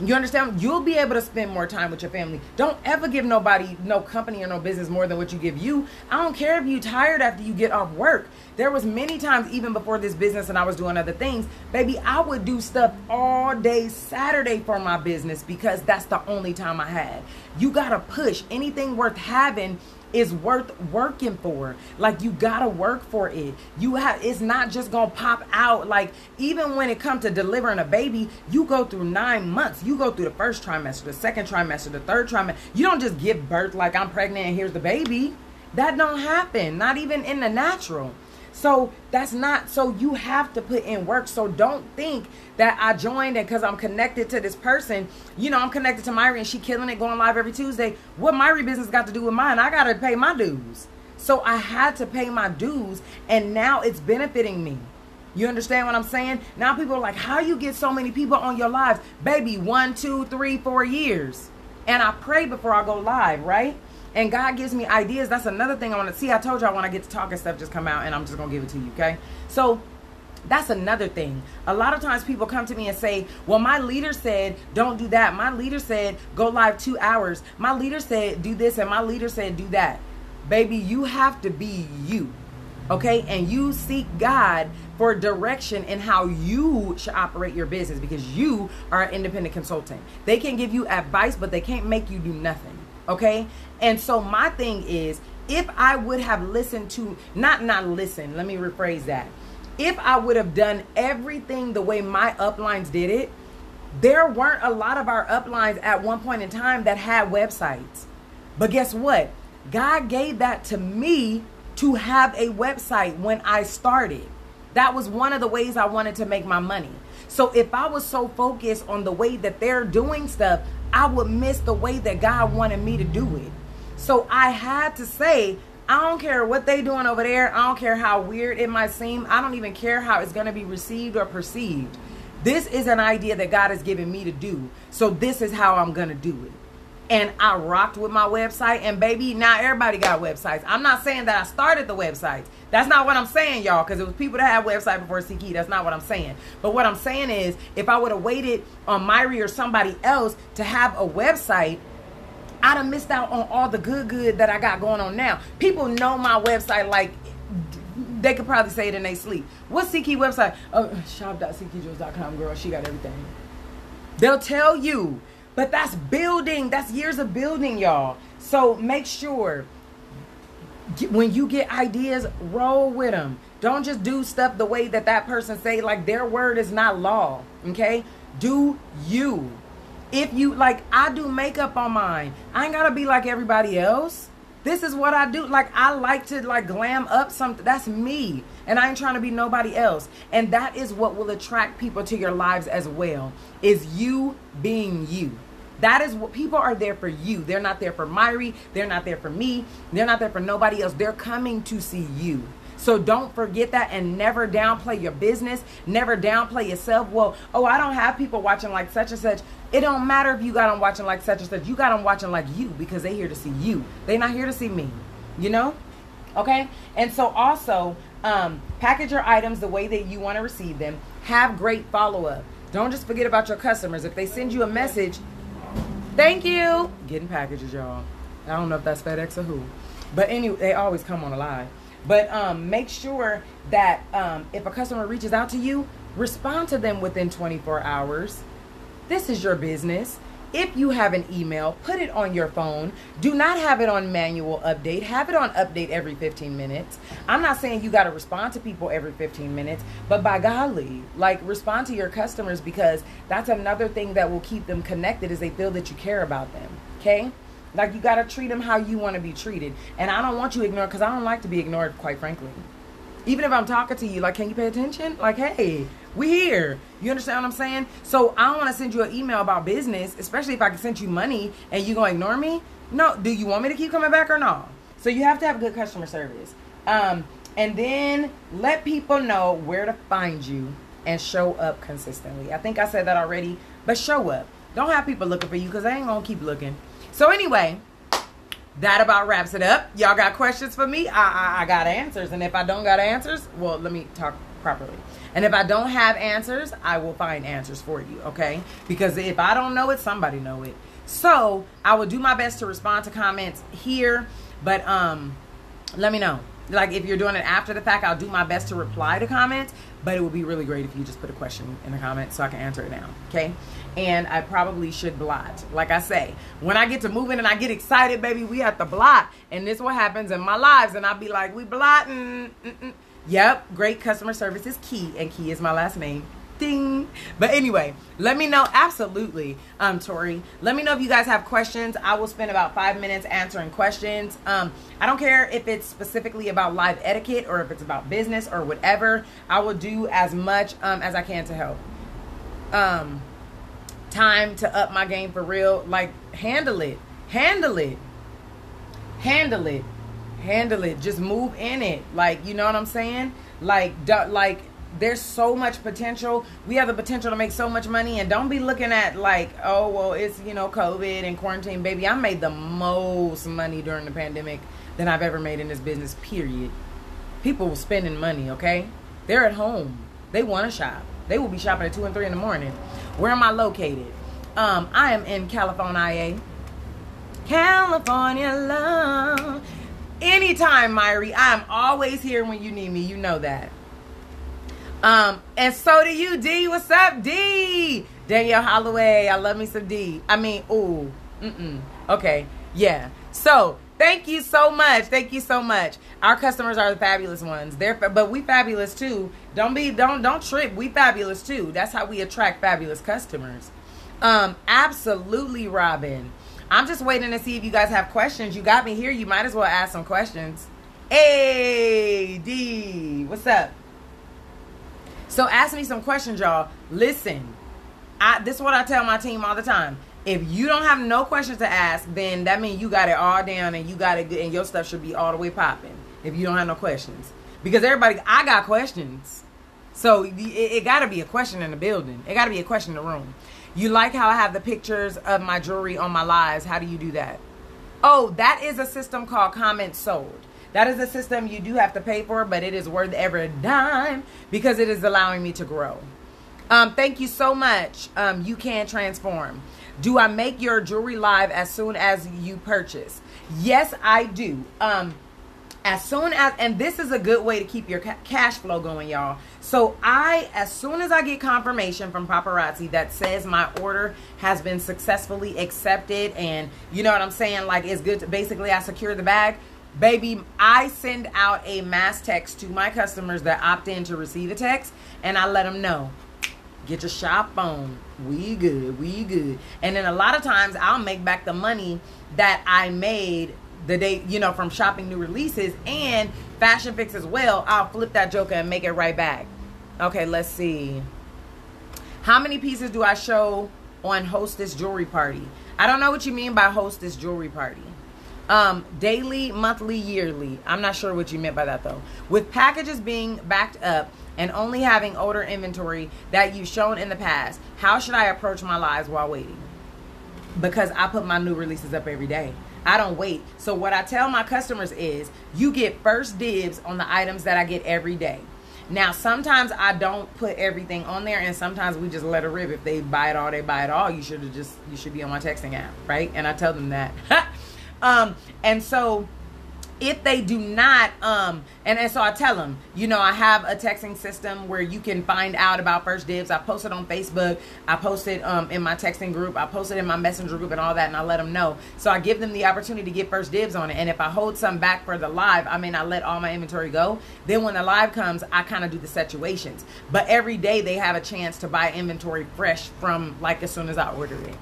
You understand? You'll be able to spend more time with your family. Don't ever give nobody, no company or no business more than what you give you. I don't care if you're tired after you get off work. There was many times, even before this business and I was doing other things, baby, I would do stuff all day Saturday for my business because that's the only time I had. You got to push. Anything worth having is worth working for. Like, you gotta work for it. It's not just gonna pop out. Like, even when it comes to delivering a baby, you go through 9 months. You go through the first trimester, the second trimester, the third trimester. You don't just give birth like, I'm pregnant and here's the baby. That don't happen, not even in the natural. So so you have to put in work. So don't think that I joined and because I'm connected to this person, I'm connected to Myri and she killing it, going live every Tuesday. What Myri business got to do with mine? I got to pay my dues. So I had to pay my dues and now it's benefiting me. You understand what I'm saying? Now people are like, how you get so many people on your lives? Baby, 1, 2, 3, 4 years. And I pray before I go live, right? And God gives me ideas. That's another thing I want to see. I told y'all when I get to talking stuff just come out and I'm just going to give it to you, okay? So that's another thing. A lot of times people come to me and say, well, my leader said, don't do that. My leader said, go live 2 hours. My leader said, do this. And my leader said, do that. Baby, you have to be you, okay? And you seek God for direction in how you should operate your business because you are an independent consultant. They can give you advice, but they can't make you do nothing. Okay. And so my thing is, if I would have listened to, not listen, let me rephrase that. If I would have done everything the way my uplines did it, there weren't a lot of our uplines at one point in time that had websites. But guess what? God gave that to me to have a website when I started. That was one of the ways I wanted to make my money. So if I was so focused on the way that they're doing stuff, I would miss the way that God wanted me to do it. So I had to say, I don't care what they doing over there. I don't care how weird it might seem. I don't even care how it's going to be received or perceived. This is an idea that God has given me to do. So this is how I'm going to do it. And I rocked with my website. And baby, now everybody got websites. I'm not saying that I started the websites. That's not what I'm saying, y'all, because it was people that had website before Ckey. That's not what I'm saying. But what I'm saying is, if I would have waited on Myri or somebody else to have a website, I'd have missed out on all the good that I got going on now. People know my website like they could probably say it in their sleep. What's Ckey website? Oh, shop.ckeyjewels.com, girl. She got everything. They'll tell you. But that's building. That's years of building, y'all. So make sure when you get ideas, roll with them. Don't just do stuff the way that person say. Like, their word is not law. Okay? Do you. If you, like, I do makeup on mine. I ain't gotta be like everybody else. This is what I do. Like, I like to, like, glam up something. That's me. And I ain't trying to be nobody else. And that is what will attract people to your lives as well. Is you being you. That is what people are there for you. They're not there for Myri. They're not there for me. They're not there for nobody else. They're coming to see you. So don't forget that and never downplay your business. Never downplay yourself. Well, oh, I don't have people watching like such and such. It don't matter if you got them watching like such and such. You got them watching like you because they here to see you. They not here to see me. You know? Okay? And so also, package your items the way that you want to receive them. Have great follow-up. Don't just forget about your customers. If they send you a message, thank you. Getting packages, y'all. I don't know if that's FedEx or who. But anyway, they always come on a live. But make sure that if a customer reaches out to you, respond to them within 24 hours. This is your business. If you have an email, put it on your phone. Do not have it on manual update. Have it on update every 15 minutes. I'm not saying you got to respond to people every 15 minutes, but by golly, like, respond to your customers because that's another thing that will keep them connected is they feel that you care about them. Okay? Like, you got to treat them how you want to be treated. And I don't want you ignored because I don't like to be ignored, quite frankly. Even if I'm talking to you, like, can you pay attention? Like, hey, we here. You understand what I'm saying? So I don't want to send you an email about business, especially if I can send you money and you going to ignore me. No. Do you want me to keep coming back or not? So you have to have good customer service. And then let people know where to find you and show up consistently. I think I said that already, but show up. Don't have people looking for you because they ain't going to keep looking. So anyway, that about wraps it up. Y'all got questions for me? I got answers. And if I don't got answers, well, let me talk properly. And if I don't have answers, I will find answers for you, okay? Because if I don't know it, somebody know it. So I will do my best to respond to comments here, but let me know. Like, if you're doing it after the fact, I'll do my best to reply to comments, but it would be really great if you just put a question in the comments so I can answer it now, okay? And I probably should blot. Like I say, when I get to moving and I get excited, baby, we have to blot. And this is what happens in my lives. And I'll be like, we blotting. Yep, great customer service is Ckey, and Ckey is my last name. Ding. But anyway, let me know. Absolutely, Tori. Let me know if you guys have questions. I will spend about 5 minutes answering questions. I don't care if it's specifically about live etiquette or if it's about business or whatever. I will do as much as I can to help. Time to up my game for real. Like, handle it. Just move in it. Like, you know what I'm saying? Like, there's so much potential. We have the potential to make so much money. And don't be looking at like, oh, well, it's, you know, COVID and quarantine. Baby, I made the most money during the pandemic than I've ever made in this business, period. People spending money, okay? They're at home. They want to shop. They will be shopping at 2 and 3 in the morning. Where am I located? I am in California. California love. Anytime, Myri. I am always here when you need me. You know that. And so do you, D. What's up, D? Danielle Holloway. I love me some D. I mean, ooh. Okay. Yeah. So, thank you so much. Thank you so much. Our customers are the fabulous ones. But we fabulous too. Don't trip. We fabulous too. That's how we attract fabulous customers. Absolutely, Robin. I'm just waiting to see if you guys have questions. You got me here. You might as well ask some questions. Hey, D. What's up? So ask me some questions, y'all. Listen, this is what I tell my team all the time. If you don't have no questions to ask, then that means you got it all down and you got it good, and your stuff should be all the way popping if you don't have no questions. Because I got questions. So it got to be a question in the building. It got to be a question in the room. You like how I have the pictures of my jewelry on my lives. How do you do that? Oh, that is a system called Comment Sold. That is a system you do have to pay for, but it is worth every dime because it is allowing me to grow. Thank you so much. You can transform. Do I make your jewelry live as soon as you purchase? Yes, I do. As soon as, and this is a good way to keep your cash flow going, y'all. So as soon as I get confirmation from Paparazzi that says my order has been successfully accepted and you know what I'm saying, like it's good to, basically I secure the bag, baby, I send out a mass text to my customers that opt in to receive a text and I let them know, get your shop on, we good. And then a lot of times I'll make back the money that I made the day, you know, from shopping new releases and Fashion Fix as well. I'll flip that joker and make it right back. Okay, let's see. How many pieces do I show on Hostess Jewelry Party? I don't know what you mean by Hostess Jewelry Party. Daily, monthly, yearly. I'm not sure what you meant by that though. With packages being backed up and only having older inventory that you've shown in the past, how should I approach my lives while waiting? Because I put my new releases up every day. I don't wait. So what I tell my customers is you get first dibs on the items that I get every day. Now, sometimes I don't put everything on there and sometimes we just let it rip. If they buy it all, they buy it all. You should be on my texting app, right? And I tell them that. And so if they do not, and so I tell them, you know, I have a texting system where you can find out about first dibs. I post it on Facebook. I post it in my texting group. I post it in my messenger group and all that, and I let them know. So I give them the opportunity to get first dibs on it. And if I hold some back for the live, I may not let all my inventory go. Then when the live comes, I kind of do the situations. But every day they have a chance to buy inventory fresh from like as soon as I order it.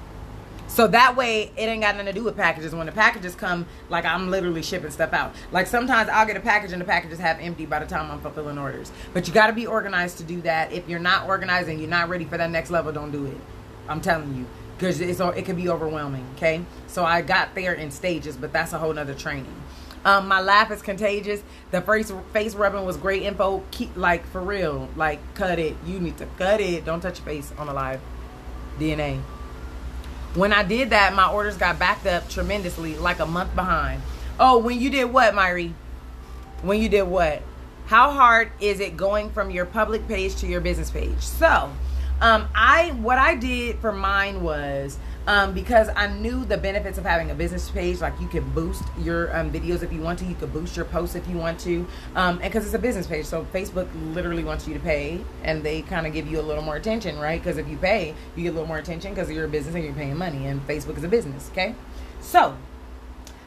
So that way, it ain't got nothing to do with packages. When the packages come, like I'm literally shipping stuff out. Like sometimes I'll get a package and the packages half empty by the time I'm fulfilling orders. But you got to be organized to do that. If you're not organized and you're not ready for that next level, don't do it. I'm telling you. Because it can be overwhelming, okay? So I got there in stages, but that's a whole nother training. My laugh is contagious. The face rubbing was great info. Keep, like, for real. Like, cut it. You need to cut it. Don't touch your face on the live. DNA. When I did that, my orders got backed up tremendously, like a month behind. Oh, when you did what, Myri? When you did what? How hard is it going from your public page to your business page? So, what I did for mine was, because I knew the benefits of having a business page. Like, you can boost your videos if you want to. You can boost your posts if you want to. And because it's a business page, so Facebook literally wants you to pay, and they kind of give you a little more attention, right? Because if you pay, you get a little more attention because you're a business and you're paying money, and Facebook is a business, okay? So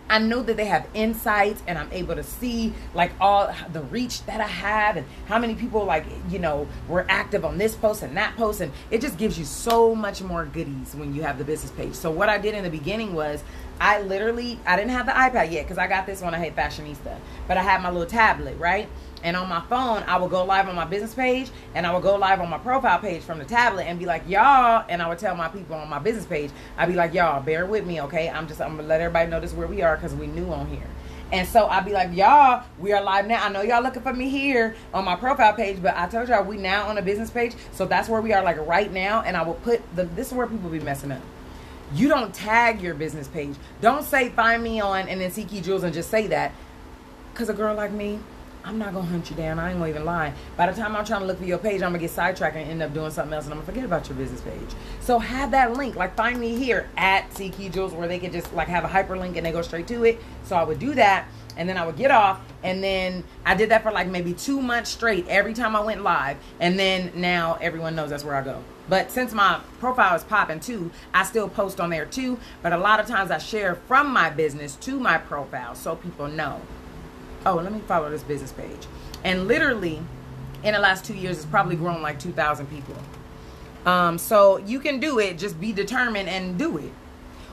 I know that they have insights, and I'm able to see like all the reach that I have and how many people, like, you know, were active on this post and that post, and it just gives you so much more goodies when you have the business page. So what I did in the beginning was I didn't have the iPad yet because I got this when I hit Fashionista, but I had my little tablet, right? And on my phone, I would go live on my business page, and I would go live on my profile page from the tablet and be like, y'all, and I would tell my people on my business page, I'd be like, y'all, bear with me, okay? I'm gonna let everybody know this is where we are because we new on here. And so I'd be like, y'all, we are live now. I know y'all looking for me here on my profile page, but I told y'all we now on a business page. So that's where we are, like, right now. And I will put this is where people be messing up. You don't tag your business page. Don't say find me on and then see Ckey Jewels and just say that. Because a girl like me, I'm not going to hunt you down. I ain't going to even lie. By the time I'm trying to look for your page, I'm going to get sidetracked and end up doing something else, and I'm going to forget about your business page. So have that link. Like, find me here at Ckey Jewels, where they could just, like, have a hyperlink and they go straight to it. So I would do that, and then I would get off, and then I did that for, like, maybe 2 months straight every time I went live. And then now everyone knows that's where I go. But since my profile is popping too, I still post on there too. But a lot of times I share from my business to my profile so people know, oh, let me follow this business page. And literally, in the last 2 years, it's probably grown like 2,000 people. So you can do it. Just be determined and do it.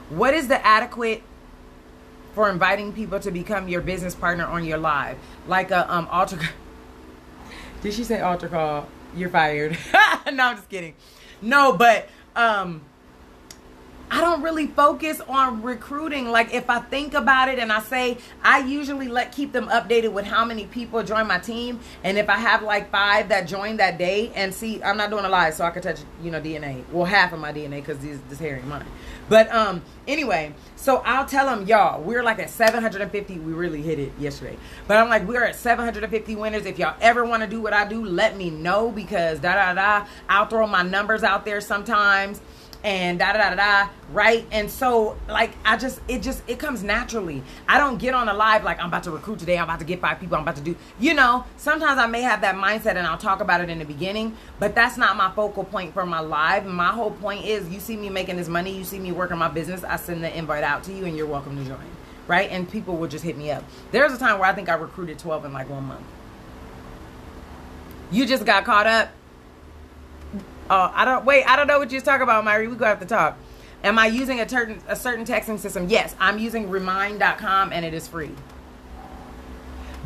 What is the adequate for inviting people to become your business partner on your live? Like a altar. Did she say altar call? You're fired. No, I'm just kidding. No, but I don't really focus on recruiting. Like, if I think about it and I say, I usually keep them updated with how many people join my team. And if I have like 5 that joined that day, and see, I'm not doing a live so I can touch, you know, DNA. Well, half of my DNA, because this hair ain't mine. But anyway, so I'll tell them, y'all, we're like at 750. We really hit it yesterday. But I'm like, we're at 750 winners. If y'all ever want to do what I do, let me know, because I'll throw my numbers out there sometimes. And right? And so, like, it comes naturally. I don't get on a live like, I'm about to recruit today, I'm about to get 5 people, I'm about to do, you know, sometimes I may have that mindset and I'll talk about it in the beginning, but that's not my focal point for my live. My whole point is, you see me making this money, you see me working my business, I send the invite out to you and you're welcome to join, right? And people will just hit me up. There's a time where I think I recruited 12 in like 1 month. You just got caught up. I don't know what you're talking about, Myri. We go have to talk. Am I using a certain texting system? Yes, I'm using remind.com, and it is free.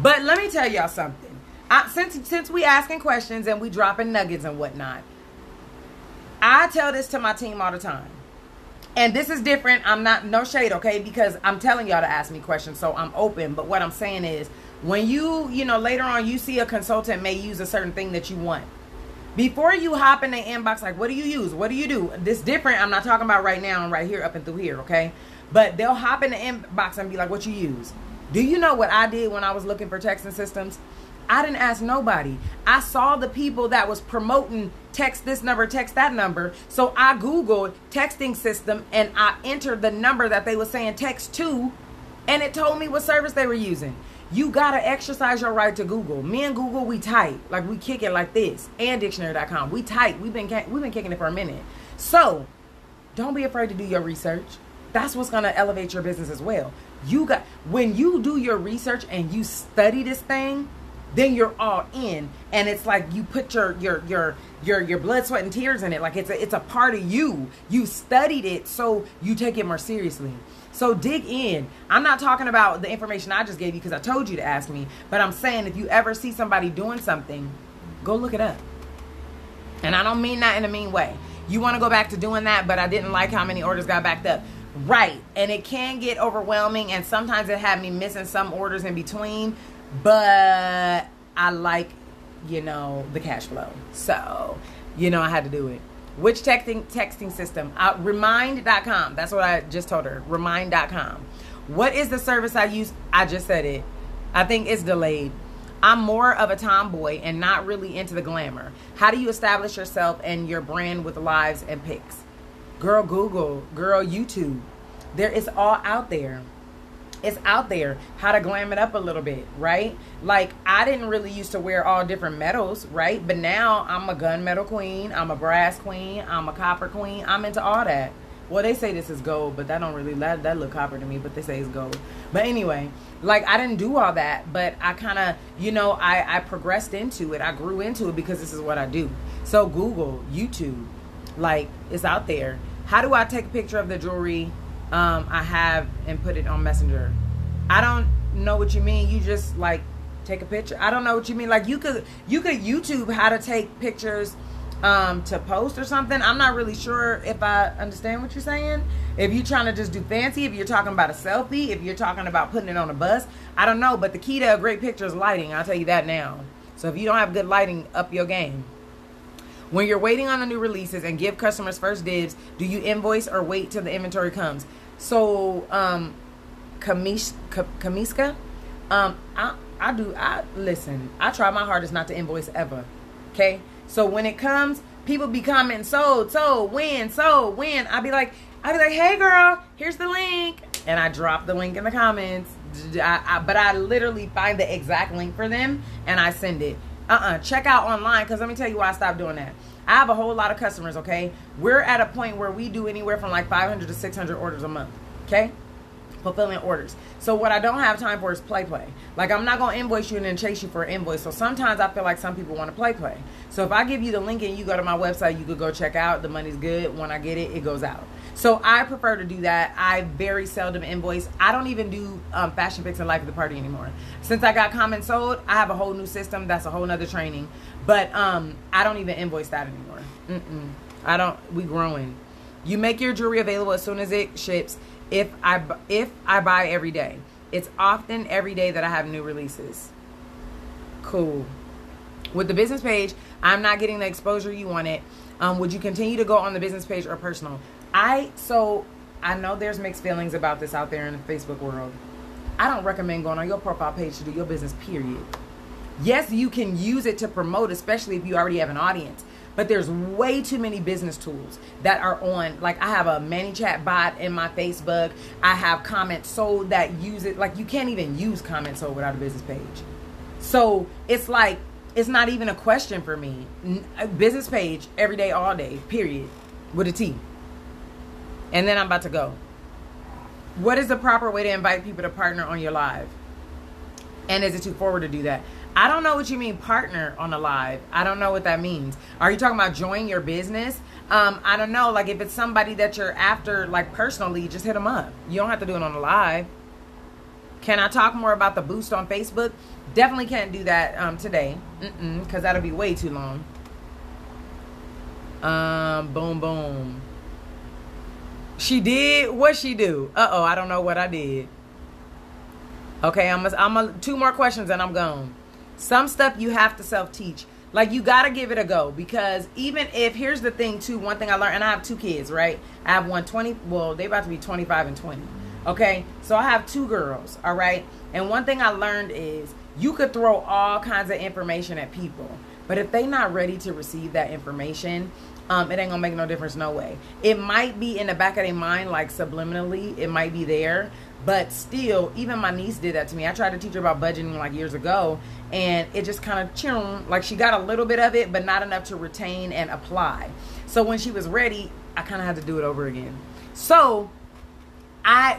But let me tell y'all something. Since we asking questions and we dropping nuggets and whatnot, I tell this to my team all the time. And this is different. I'm not, no shade, okay? Because I'm telling y'all to ask me questions, so I'm open. But what I'm saying is, when you know, later on you see a consultant may use a certain thing that you want, before you hop in the inbox, like, what do you use? What do you do? This different. I'm not talking about right now and right here up and through here, okay? But they'll hop in the inbox and be like, what you use? Do you know what I did when I was looking for texting systems? I didn't ask nobody. I saw the people that was promoting text this number, text that number. So I Googled texting system and I entered the number that they were saying text to, and it told me what service they were using. You gotta exercise your right to Google. Me and Google, we tight. Like, we kick it like this. And dictionary.com. We tight. We've been kicking it for a minute. So don't be afraid to do your research. That's what's gonna elevate your business as well. When you do your research and you study this thing, then you're all in. And it's like you put your blood, sweat, and tears in it. Like, it's a part of you. You studied it, so you take it more seriously. So dig in. I'm not talking about the information I just gave you because I told you to ask me. But I'm saying, if you ever see somebody doing something, go look it up. And I don't mean that in a mean way. You want to go back to doing that, but I didn't like how many orders got backed up. Right. And it can get overwhelming. And sometimes it had me missing some orders in between. But I like, you know, the cash flow. So, you know, I had to do it. Which texting system? Remind.com. That's what I just told her. Remind.com. What is the service I use? I just said it. I think it's delayed. I'm more of a tomboy and not really into the glamour. How do you establish yourself and your brand with lives and pics? Girl, Google. Girl, YouTube. It's all out there. It's out there. How to glam it up a little bit, right? Like, I didn't really used to wear all different metals, right? But now I'm a gunmetal queen. I'm a brass queen. I'm a copper queen. I'm into all that. Well, they say this is gold, but that don't really, that look copper to me, but they say it's gold. But anyway, like, I didn't do all that, but I kind of, you know, I progressed into it. I grew into it because this is what I do. So Google, YouTube, like, it's out there. How do I take a picture of the jewelry I have and put it on Messenger? I don't know what you mean. You just, like, take a picture. I don't know what you mean. Like, you could YouTube how to take pictures to post or something. I'm not really sure if I understand what you're saying. If you're trying to just do fancy, if you're talking about a selfie, if you're talking about putting it on a bus, I don't know. But the key to a great picture is lighting. I'll tell you that now. So if you don't have good lighting, up your game. When you're waiting on the new releases and give customers first dibs, do you invoice or wait till the inventory comes? So, Kamiska, listen, I try my hardest not to invoice ever. Okay? So when it comes, people be commenting, so when. I be like, hey girl, here's the link. And I drop the link in the comments. But I literally find the exact link for them and I send it. Check out online, because let me tell you why I stopped doing that. I have a whole lot of customers, okay? We're at a point where we do anywhere from like 500 to 600 orders a month, okay? Fulfilling orders. So what I don't have time for is play. Like, I'm not going to invoice you and then chase you for an invoice. So sometimes I feel like some people want to play. So if I give you the link and you go to my website, you could go check out. The money's good. When I get it, it goes out. So I prefer to do that. I very seldom invoice. I don't even do fashion pics and life of the party anymore. Since I got Comment Sold, I have a whole new system. That's a whole nother training. But I don't even invoice that anymore. I don't. We growing. You make your jewelry available as soon as it ships. If I buy every day. It's often every day that I have new releases. Cool. With the business page, I'm not getting the exposure you wanted. Would you continue to go on the business page or personal? I know there's mixed feelings about this out there in the Facebook world. I don't recommend going on your profile page to do your business, period. Yes, you can use it to promote, especially if you already have an audience. But there's way too many business tools that are on. Like, I have a ManyChat bot in my Facebook. I have Comment Sold that use it. Like, you can't even use Comment Sold without a business page. So it's like, it's not even a question for me. A business page every day, all day, period, with a T. And then I'm about to go. What is the proper way to invite people to partner on your live? And is it too forward to do that? I don't know what you mean, partner on a live. I don't know what that means. Are you talking about join your business? I don't know. Like, if it's somebody that you're after, like, personally, just hit them up. You don't have to do it on a live. Can I talk more about the boost on Facebook? Definitely can't do that today. Because that'll be way too long. Boom. She did? What'd she do? Uh-oh, I don't know what I did. Okay, I'm two more questions and I'm gone. Some stuff you have to self-teach. Like, you got to give it a go. Because even if, here's the thing, too. One thing I learned, and I have two kids, right? I have one 20, well, they about to be 25 and 20. Okay? So I have two girls, all right? And one thing I learned is you could throw all kinds of information at people. But if they not ready to receive that information, it ain't going to make no difference, no way. It might be in the back of their mind, like subliminally. It might be there. But still, even my niece did that to me. I tried to teach her about budgeting like years ago, and it just kind of, like, she got a little bit of it, but not enough to retain and apply. So when she was ready, I kind of had to do it over again. So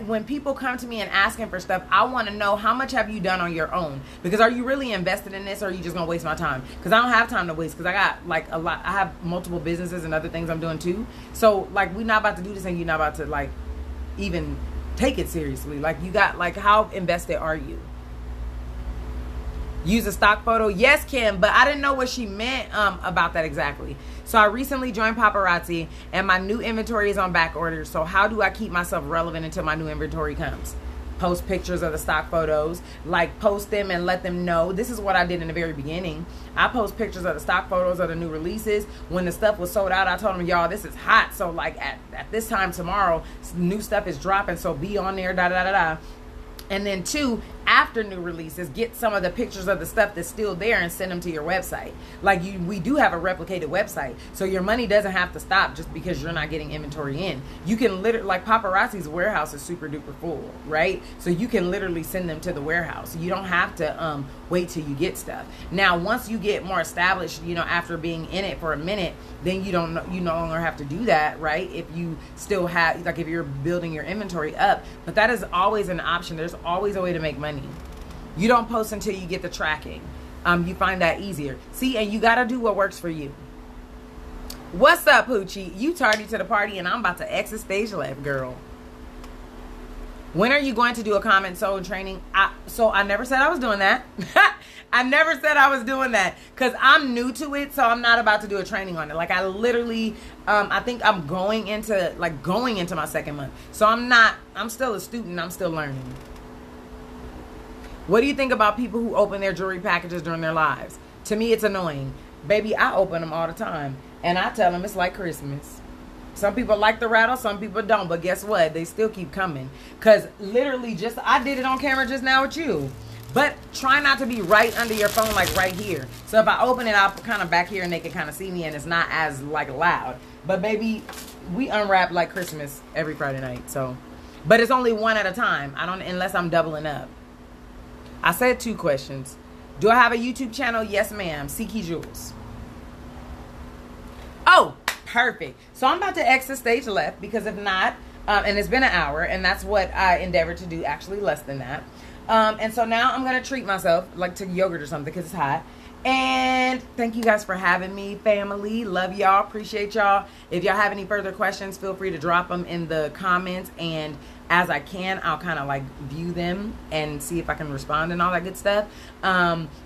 when people come to me and asking for stuff, I want to know, how much have you done on your own? Because are you really invested in this, or are you just going to waste my time? Because I don't have time to waste, because I got, like, a lot. I have multiple businesses and other things I'm doing too. So, like, we're not about to do this and you're not about to, like, even take it seriously. Like, you got, like, how invested are you? Use a stock photo? Yes, Kim, but I didn't know what she meant about that exactly. So I recently joined Paparazzi and my new inventory is on back order. So how do I keep myself relevant until my new inventory comes? Post pictures of the stock photos, like, post them and let them know. This is what I did in the very beginning. I post pictures of the stock photos of the new releases. When the stuff was sold out, I told them, y'all, this is hot. So, like, at this time tomorrow, new stuff is dropping. So be on there, And then two, after new releases, get some of the pictures of the stuff that's still there and send them to your website. Like we do have a replicated website, so your money doesn't have to stop just because you're not getting inventory in. You can literally, like Paparazzi's warehouse is super duper full, right? So you can literally send them to the warehouse. You don't have to wait till you get stuff. Now, once you get more established, you know, after being in it for a minute, then you no longer have to do that, right? If you still have, like, if you're building your inventory up. But that is always an option. There's always a way to make money. You don't post until you get the tracking. You find that easier. See, and you got to do what works for you. What's up, Poochie? You tardy to the party, and I'm about to exit stage left, girl. When are you going to do a comment sewing training? So I never said I was doing that. I never said I was doing that because I'm new to it, so I'm not about to do a training on it. Like, I literally, I think I'm going into my second month. So I'm still a student. I'm still learning. What do you think about people who open their jewelry packages during their lives? To me, it's annoying. Baby, I open them all the time. And I tell them it's like Christmas. Some people like the rattle, some people don't. But guess what? They still keep coming. Because literally I did it on camera just now with you. But try not to be right under your phone, like right here. So if I open it, I'll kind of back here and they can kind of see me and it's not as like loud. But baby, we unwrap like Christmas every Friday night. So, but it's only one at a time. Unless I'm doubling up. I said 2 questions. Do I have a YouTube channel? Yes, ma'am. Ckey Jewels. Oh, perfect. So I'm about to exit stage left because if not, and it's been an hour, and that's what I endeavored to do, actually less than that. And so now I'm going to treat myself like to yogurt or something because it's hot. And thank you guys for having me, family. Love y'all. Appreciate y'all. If y'all have any further questions, feel free to drop them in the comments. And as I can, I'll kind of like view them and see if I can respond and all that good stuff.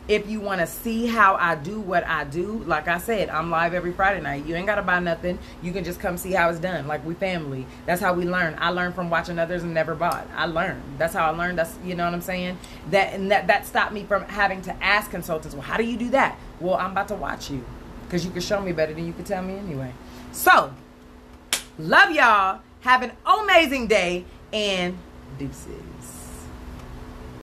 If you want to see how I do what I do, like I said, I'm live every Friday night. You ain't got to buy nothing. You can just come see how it's done. Like, we family. That's how we learn. I learned from watching others and never bought. I learned. That's how I learned. That's, you know what I'm saying? That stopped me from having to ask consultants, well, how do you do that? Well, I'm about to watch you because you can show me better than you can tell me anyway. So, love y'all. Have an amazing day and deuces.